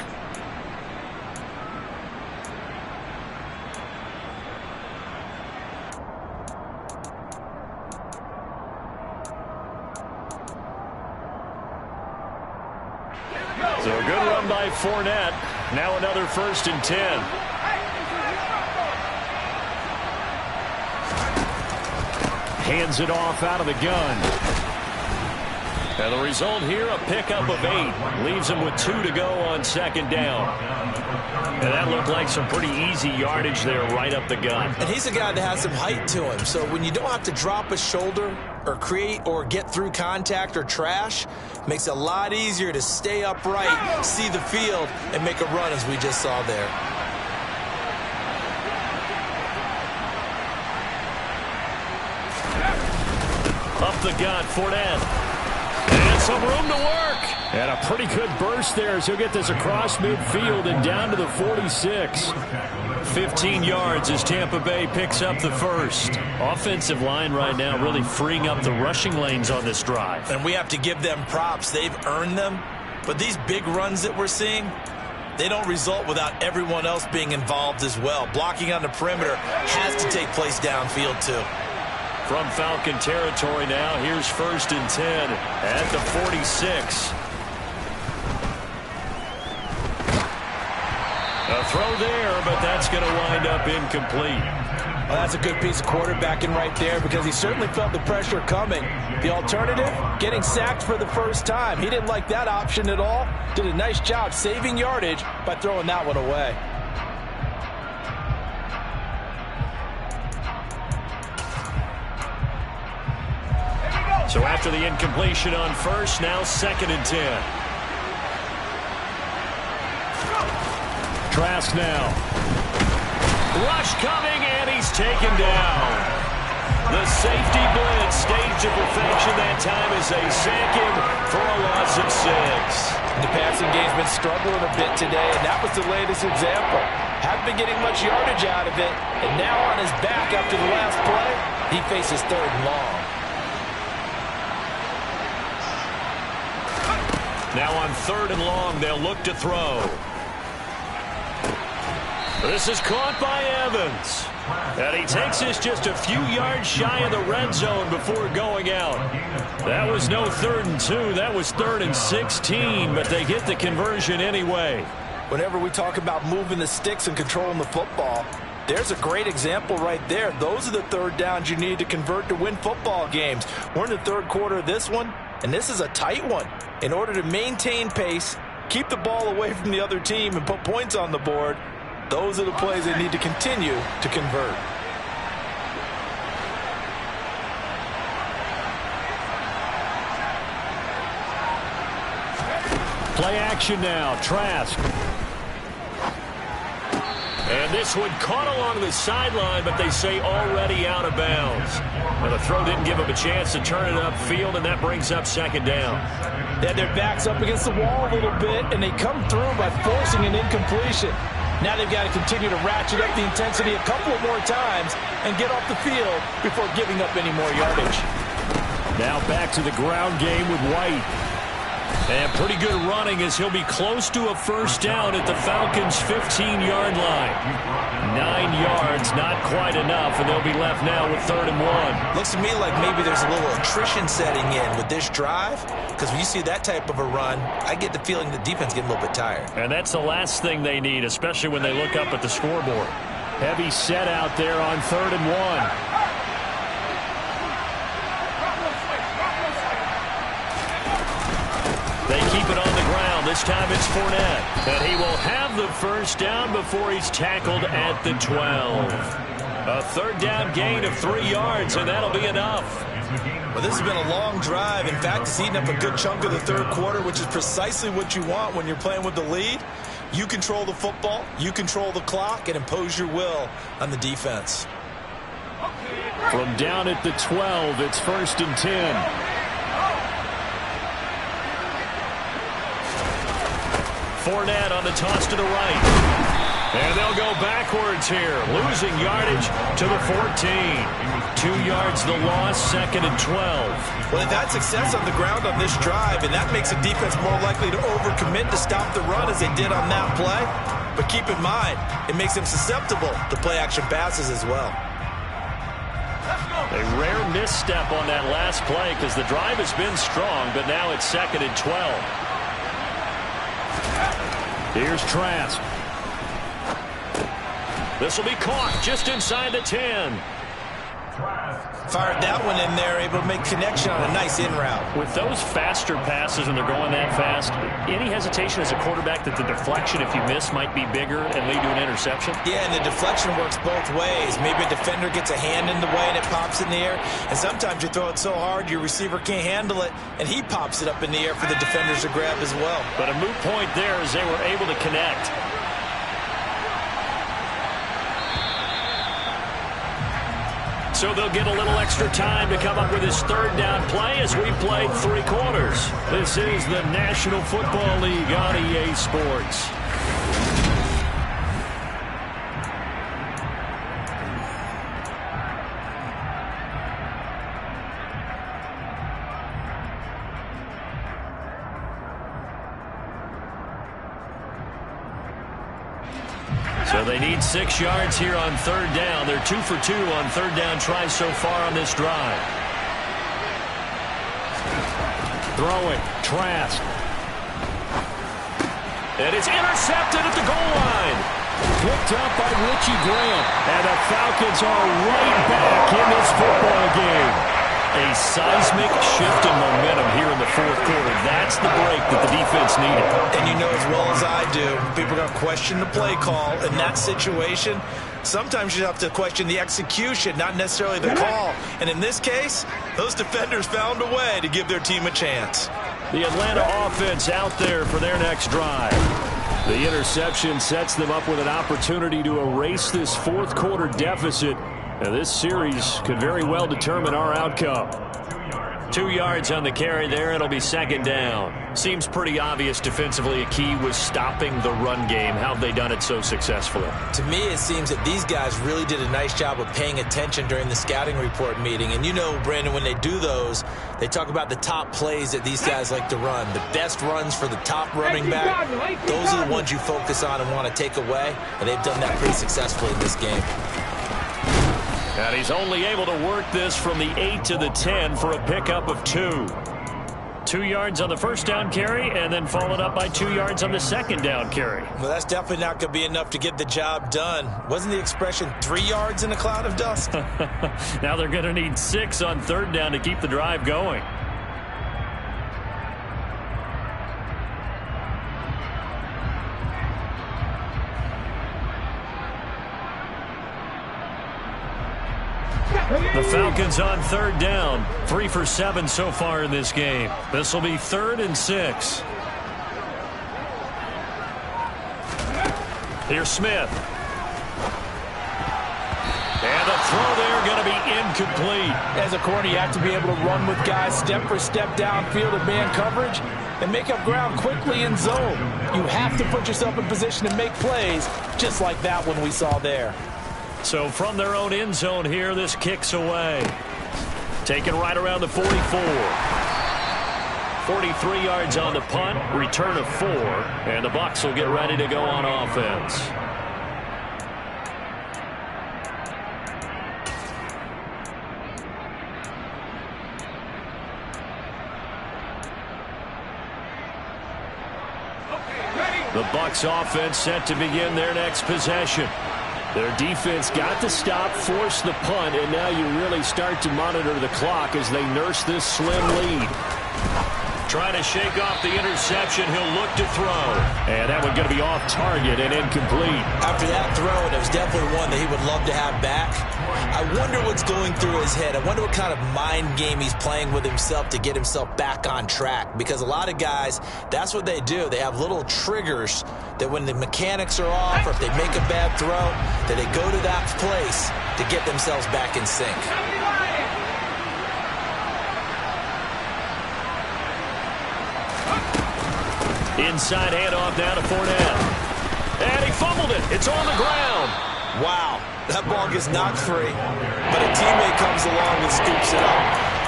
So a good run by Fournette. Now another 1st and 10. Hands it off out of the gun. And the result here, a pickup of 8. Leaves him with 2 to go on 2nd down. And that looked like some pretty easy yardage there right up the gut. And he's a guy that has some height to him. So when you don't have to drop a shoulder or create or get through contact or trash, makes it a lot easier to stay upright, see the field, and make a run as we just saw there. Up the gut, Fournette. And some room to work. And a pretty good burst there as he'll get this across midfield and down to the 46. 15 yards as Tampa Bay picks up the 1st. Offensive line right now really freeing up the rushing lanes on this drive. And we have to give them props. They've earned them. But these big runs that we're seeing, they don't result without everyone else being involved as well. Blocking on the perimeter has to take place downfield too. From Falcon territory now, here's 1st and 10 at the 46. A throw there, but that's going to wind up incomplete. Well, that's a good piece of quarterbacking right there because he certainly felt the pressure coming. The alternative, getting sacked for the first time. He didn't like that option at all. Did a nice job saving yardage by throwing that one away. So after the incompletion on 1st, now 2nd and 10. Trask now. Rush coming, and he's taken down. The safety blitz staged to perfection that time as they sack him for a loss of 6. The passing game's been struggling a bit today, and that was the latest example. Haven't been getting much yardage out of it, and now on his back after the last play, he faces 3rd and long. Now on 3rd and long, they'll look to throw. This is caught by Evans. And he takes this just a few yards shy of the red zone before going out. That was no 3rd and 2. That was 3rd and 16, but they get the conversion anyway. Whenever we talk about moving the sticks and controlling the football, there's a great example right there. Those are the 3rd downs you need to convert to win football games. We're in the 3rd quarter of this one, and this is a tight one. In order to maintain pace, keep the ball away from the other team, and put points on the board, those are the plays they need to continue to convert. Play action now. Trask. And this one caught along the sideline, but they say already out of bounds. And the throw didn't give him a chance to turn it upfield, and that brings up 2nd down. They had their backs up against the wall a little bit, and they come through by forcing an incompletion. Now they've got to continue to ratchet up the intensity a couple more times and get off the field before giving up any more yardage. Now back to the ground game with White. And pretty good running as he'll be close to a first down at the Falcons' 15-yard line. 9 yards, not quite enough, and they'll be left now with 3rd and 1. Looks to me like maybe there's a little attrition setting in with this drive, because when you see that type of a run, I get the feeling the defense getting a little bit tired. And that's the last thing they need, especially when they look up at the scoreboard. Heavy set out there on 3rd and 1. They keep it on the ground. This time it's Fournette. And he will have the first down before he's tackled at the 12. A 3rd down gain of 3 yards, and that'll be enough. Well, this has been a long drive. In fact, it's eaten up a good chunk of the 3rd quarter, which is precisely what you want when you're playing with the lead. You control the football, you control the clock, and impose your will on the defense. From down at the 12, it's 1st and 10. Fournette on the toss to the right. And they'll go backwards here, losing yardage to the 14. 2 yards the loss, 2nd and 12. Well, they've had success on the ground on this drive, and that makes a defense more likely to overcommit to stop the run as they did on that play. But keep in mind, it makes them susceptible to play-action passes as well. A rare misstep on that last play because the drive has been strong, but now it's 2nd and 12. Here's Trask. This will be caught just inside the 10. Fired that one in there, able to make connection on a nice in route. With those faster passes and they're going that fast, any hesitation as a quarterback that the deflection, if you miss, might be bigger and lead to an interception? Yeah, and the deflection works both ways. Maybe a defender gets a hand in the way and it pops in the air. And sometimes you throw it so hard your receiver can't handle it, and he pops it up in the air for the defenders to grab as well. But a moot point there as they were able to connect. So they'll get a little extra time to come up with his 3rd down play as we played 3 quarters. This is the National Football League on EA Sports. So they need 6 yards here on 3rd down. They're 2 for 2 on 3rd down tries so far on this drive. Throwing, Trask. And it's intercepted at the goal line. Picked up by Richie Grant. And the Falcons are right back in this football game. A seismic shift in momentum here in the 4th quarter. That's the break that the defense needed. And you know as well as I do, people are going to question the play call in that situation. Sometimes you have to question the execution, not necessarily the call. And in this case, those defenders found a way to give their team a chance. The Atlanta offense out there for their next drive. The interception sets them up with an opportunity to erase this 4th quarter deficit. Now, this series could very well determine our outcome. 2 yards on the carry there. It'll be 2nd down. Seems pretty obvious defensively a key was stopping the run game. How have they done it so successfully? To me, it seems that these guys really did a nice job of paying attention during the scouting report meeting. And you know, Brandon, when they do those, they talk about the top plays that these guys like to run. The best runs for the top running back. Those are the ones you focus on and want to take away. And they've done that pretty successfully in this game. And he's only able to work this from the 8 to the 10 for a pickup of 2. 2 yards on the 1st down carry and then followed up by 2 yards on the 2nd down carry. Well, that's definitely not going to be enough to get the job done. Wasn't the expression 3 yards in a cloud of dust? Now they're going to need 6 on 3rd down to keep the drive going. The Falcons on 3rd down. 3 for 7 so far in this game. This will be 3rd and 6. Here's Smith. And the throw there going to be incomplete. As a corner, you have to be able to run with guys step for step downfield in man coverage and make up ground quickly in zone. You have to put yourself in position to make plays, just like that one we saw there. So from their own end zone here, this kicks away. Taken right around the 44. 43 yards on the punt, return of 4, and the Bucs will get ready to go on offense. The Bucs offense set to begin their next possession. Their defense got the stop, forced the punt, and now you really start to monitor the clock as they nurse this slim lead. Trying to shake off the interception, he'll look to throw. And that one going to be off target and incomplete. After that throw, and it was definitely one that he would love to have back. I wonder what's going through his head. I wonder what kind of mind game he's playing with himself to get himself back on track. Because a lot of guys, that's what they do. They have little triggers that when the mechanics are off or if they make a bad throw, that they go to that place to get themselves back in sync. Inside handoff now to Fournette. And he fumbled it. It's on the ground. Wow, that ball gets knocked free, but a teammate comes along and scoops it up.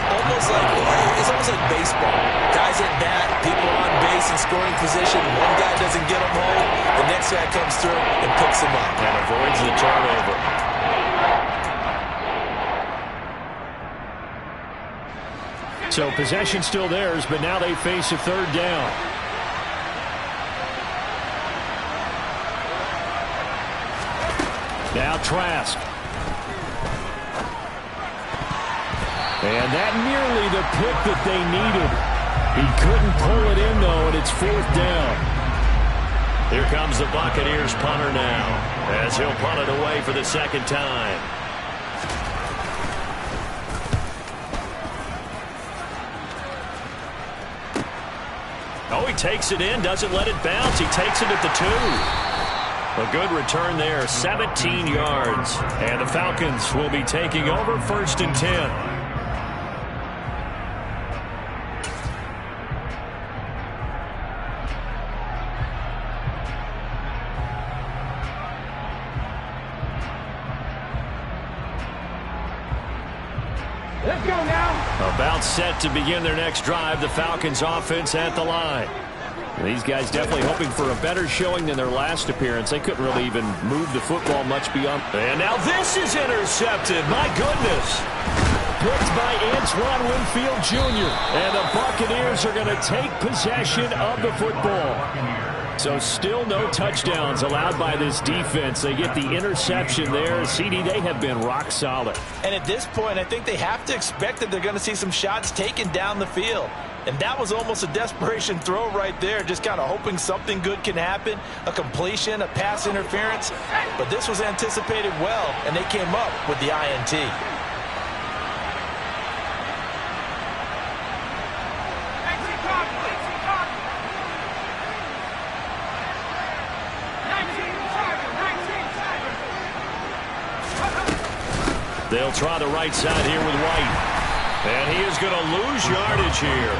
It's almost like baseball. Guys at bat, people on base in scoring position. One guy doesn't get him home, the next guy comes through and picks him up. And avoids the turnover. So possession still theirs, but now they face a third down. Now Trask. And that nearly the pick that they needed. He couldn't pull it in, though, and it's 4th down. Here comes the Buccaneers punter now, as he'll punt it away for the second time. Oh, he takes it in, doesn't let it bounce. He takes it at the 2. A good return there, 17 yards. And the Falcons will be taking over 1st and 10. Let's go now. About set to begin their next drive, the Falcons offense at the line. These guys definitely hoping for a better showing than their last appearance. They couldn't really even move the football much beyond. And now this is intercepted. My goodness. Picked by Antoine Winfield Jr. And the Buccaneers are going to take possession of the football. So still no touchdowns allowed by this defense. They get the interception there. CD, they have been rock solid. And at this point, I think they have to expect that they're going to see some shots taken down the field. And that was almost a desperation throw right there, just kind of hoping something good can happen, a completion, a pass interference. But this was anticipated well, and they came up with the INT. They'll try the right side here with White. And he is going to lose yardage here.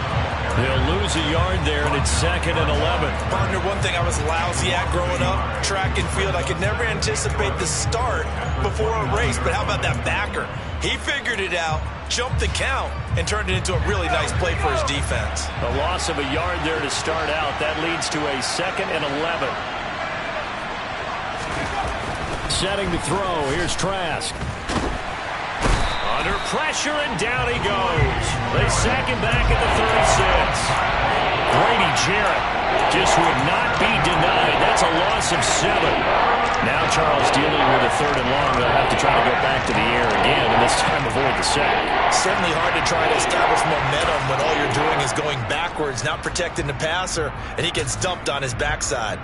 They'll lose a yard there, and it's 2nd and 11. Partner, one thing I was lousy at growing up, track and field, I could never anticipate the start before a race, but how about that backer? He figured it out, jumped the count, and turned it into a really nice play for his defense. A loss of a yard there to start out. That leads to a 2nd and 11. Setting to throw. Here's Trask. Under pressure, and down he goes. They sack him back at the 36. Grady Jarrett just would not be denied. That's a loss of 7. Now Charles dealing with a 3rd and long. They'll have to try to go back to the air again, and this time avoid the sack. Certainly hard to try to establish momentum when all you're doing is going backwards, not protecting the passer, and he gets dumped on his backside.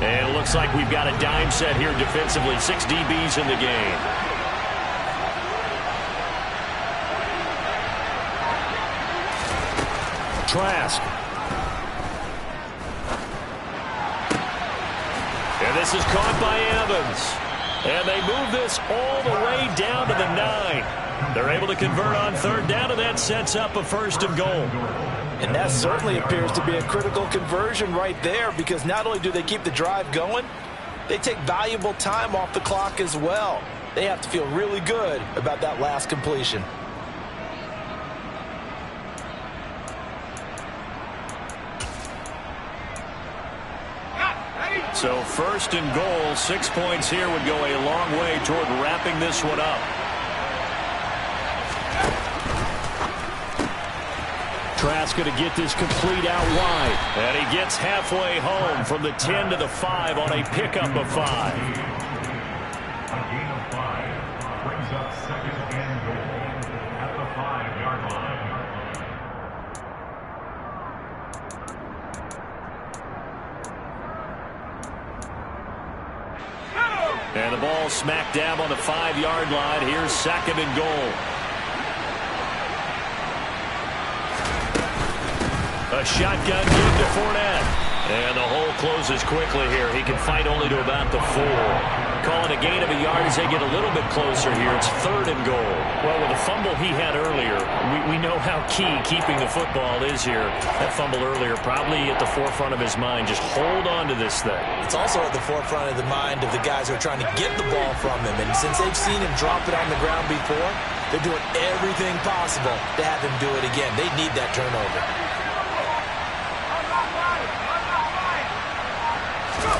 And it looks like we've got a dime set here defensively. 6 DBs in the game. Trask. And this is caught by Evans. And they move this all the way down to the 9. They're able to convert on third down, and that sets up a 1st and goal. And that certainly appears to be a critical conversion right there, because not only do they keep the drive going, they take valuable time off the clock as well. They have to feel really good about that last completion. So 1st and goal, 6 points here would go a long way toward wrapping this one up. Trask going to get this complete out wide. And he gets halfway home from the 10 to the 5 on a pickup of 5. A gain of 5 brings up 2nd and goal at the 5-yard line. And the ball smack dab on the 5-yard line. Here's 2nd and goal. A shotgun give to Fournette. And the hole closes quickly here. He can fight only to about the 4. Calling a gain of a yard as they get a little bit closer here. It's 3rd and goal. Well, with the fumble he had earlier, we know how key keeping the football is here. That fumble earlier probably at the forefront of his mind. Just hold on to this thing. It's also at the forefront of the mind of the guys who are trying to get the ball from him. And since they've seen him drop it on the ground before, they're doing everything possible to have him do it again. They need that turnover.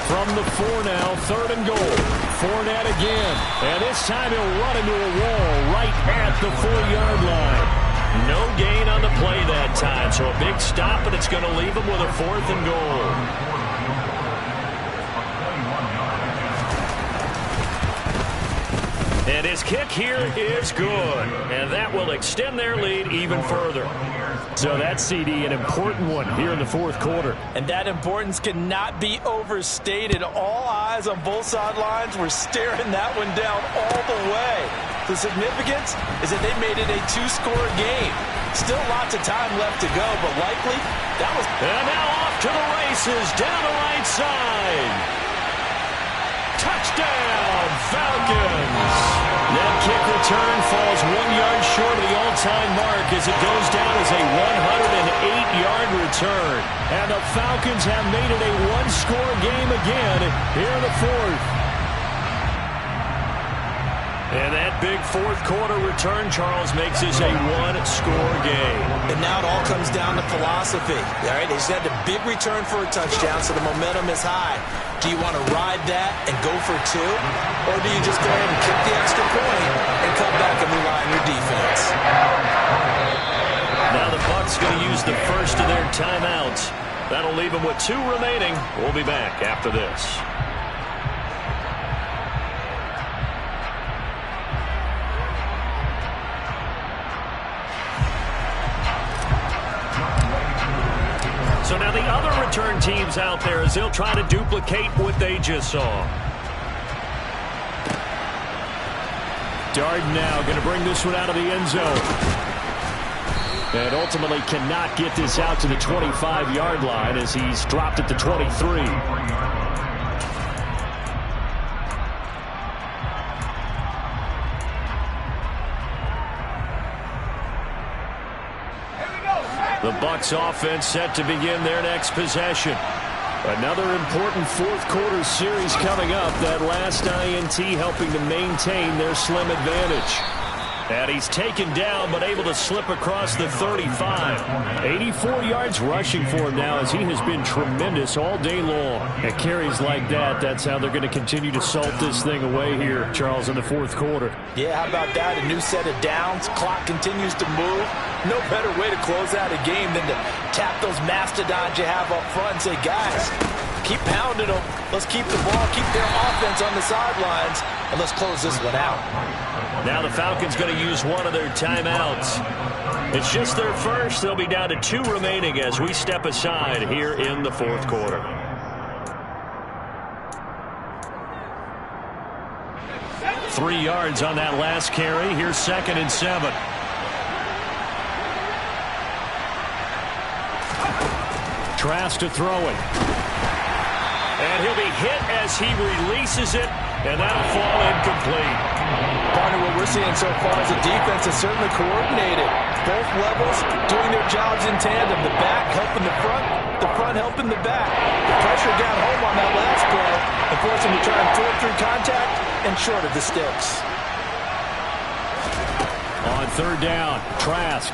From the 4 now, 3rd and goal. Fournette again. And this time he'll run into a wall right at the 4-yard line. No gain on the play that time. So a big stop, but it's going to leave him with a 4th and goal. And his kick here is good. And that will extend their lead even further. So that CD, an important one here in the 4th quarter. And that importance cannot be overstated. All eyes on both sidelines were staring that one down all the way. The significance is that they made it a 2-score game. Still lots of time left to go, but likely that was... And now off to the races down the right side. Touchdown, Falcons! That kick return falls 1 yard short of the all-time mark as it goes down as a 108-yard return. And the Falcons have made it a 1-score game again here in the 4th. And that big 4th quarter return, Charles, makes this a 1-score game. And now it all comes down to philosophy. All right, they just had a big return for a touchdown, so the momentum is high. Do you want to ride that and go for 2? Or do you just go ahead and kick the extra point and come back and rely on your defense? Now the Bucs going to use the first of their timeouts. That'll leave them with 2 remaining. We'll be back after this. So now the other return teams out there as they'll try to duplicate what they just saw. Darden now going to bring this one out of the end zone. And ultimately cannot get this out to the 25-yard line as he's dropped at the 23. The Bucs offense set to begin their next possession. Another important 4th quarter series coming up. That last INT helping to maintain their slim advantage. And he's taken down but able to slip across the 35. 84 yards rushing for him now as he has been tremendous all day long. At carries like that, that's how they're going to continue to salt this thing away here, Charles, in the 4th quarter. Yeah, how about that? A new set of downs. Clock continues to move. No better way to close out a game than to tap those mastodons you have up front and say, guys, keep pounding them. Let's keep the ball, keep their offense on the sidelines, and let's close this one out. Now the Falcons going to use one of their timeouts. It's just their first. They'll be down to 2 remaining as we step aside here in the 4th quarter. Three yards on that last carry. Here's 2nd and 7. Trask to throw it. And he'll be hit as he releases it, and that'll fall incomplete. Partner, what we're seeing so far is the defense is certainly coordinated. Both levels doing their jobs in tandem. The back helping the front helping the back. The pressure got home on that last play and forced him to try and throw through contact and short of the sticks. On third down, Trask.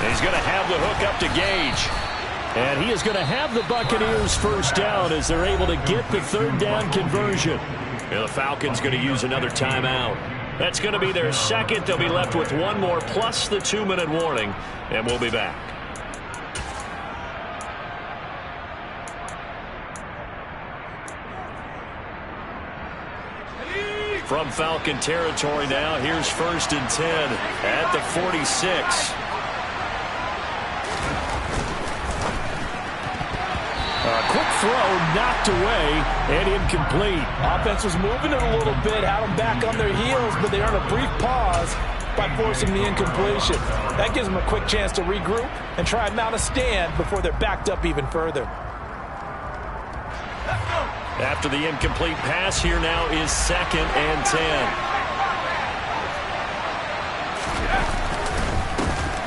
He's going to have the hook up to Gage. And he is going to have the Buccaneers first down as they're able to get the third down conversion. And the Falcons going to use another timeout. That's going to be their second. They'll be left with one more plus the 2-minute warning, and we'll be back. From Falcon territory now, here's 1st and 10 at the 46. A quick throw knocked away and incomplete. Offense was moving it a little bit, had them back on their heels, but they earned a brief pause by forcing the incompletion. That gives them a quick chance to regroup and try and mount a stand before they're backed up even further. After the incomplete pass, here now is 2nd and 10.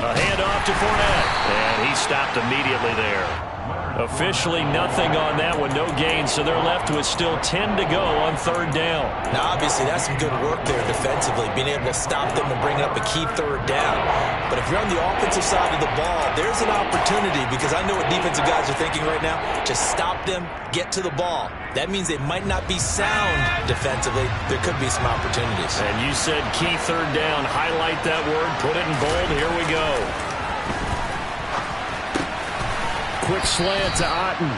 A handoff to Fournette, and he stopped immediately there. Officially nothing on that one, no gain, so they're left with still 10 to go on 3rd down. Now, obviously, that's some good work there defensively, being able to stop them and bring up a key 3rd down. But if you're on the offensive side of the ball, there's an opportunity, because I know what defensive guys are thinking right now. Just stop them, get to the ball. That means they might not be sound defensively. There could be some opportunities. And you said key 3rd down. Highlight that word, put it in bold. Here we go. Quick slant to Otten.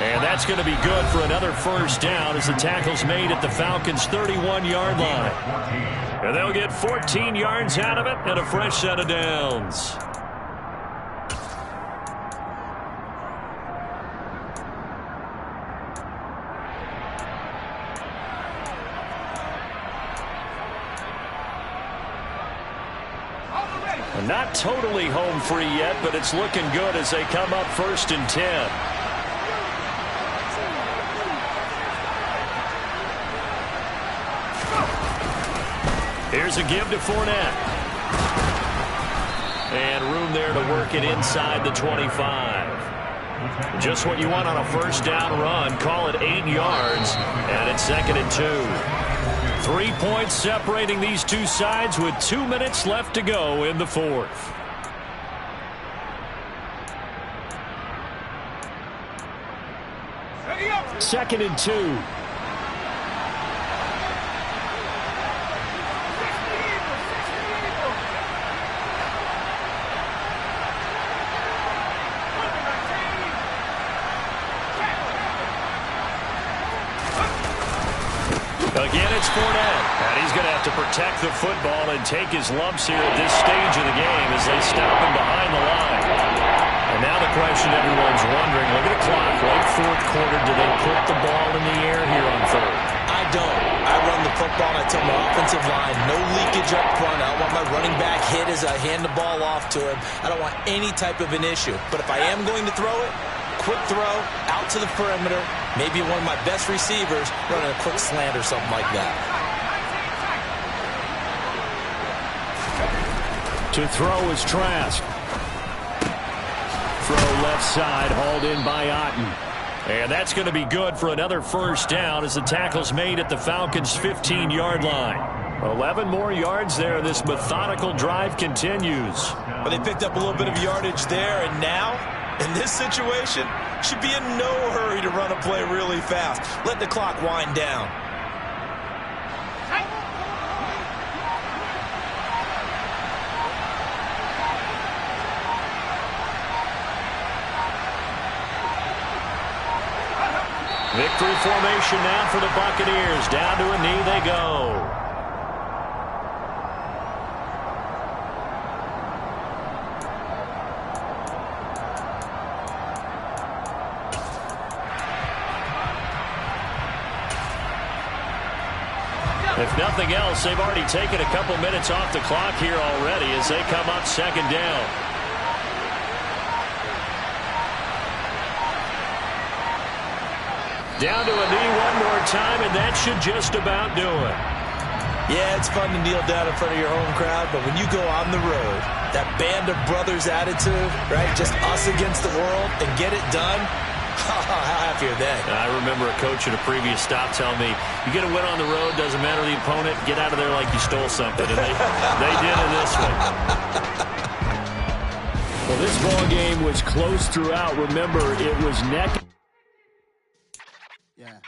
And that's going to be good for another first down as the tackle's made at the Falcons' 31-yard line. And they'll get 14 yards out of it and a fresh set of downs. Not totally home free yet, but it's looking good as they come up 1st and 10. Here's a give to Fournette. And room there to work it inside the 25. Just what you want on a first down run. Call it 8 yards, and it's 2nd and 2. 3 points separating these two sides with 2 minutes left to go in the 4th. Second and 2. Again, it's Fournette, and he's going to have to protect the football and take his lumps here at this stage of the game as they stop him behind the line. And now the question everyone's wondering, look at the clock, late 4th quarter, do they put the ball in the air here on 3rd? I don't. I run the football, and I tell my offensive line, no leakage up front. I don't want my running back hit as I hand the ball off to him. I don't want any type of an issue. But if I am going to throw it, quick throw, out to the perimeter, maybe one of my best receivers running a quick slant or something like that. To throw is Trask. Throw left side, hauled in by Otten. And that's going to be good for another first down as the tackle's made at the Falcons' 15-yard line. 11 more yards there. This methodical drive continues. Well, they picked up a little bit of yardage there, and now, in this situation, should be in no hurry to run a play really fast. Let the clock wind down. Victory formation now for the Buccaneers. Down to a knee they go. If nothing else, they've already taken a couple minutes off the clock here already as they come up 2nd down. Down to a knee one more time, and that should just about do it. Yeah, it's fun to kneel down in front of your home crowd, but when you go on the road, that band of brothers attitude, right, just us against the world, and get it done, how happy are they? I remember a coach at a previous stop telling me, you get a win on the road, doesn't matter the opponent, get out of there like you stole something. And they did in this one. Well, this ball game was close throughout. Remember, it was neck. Yeah.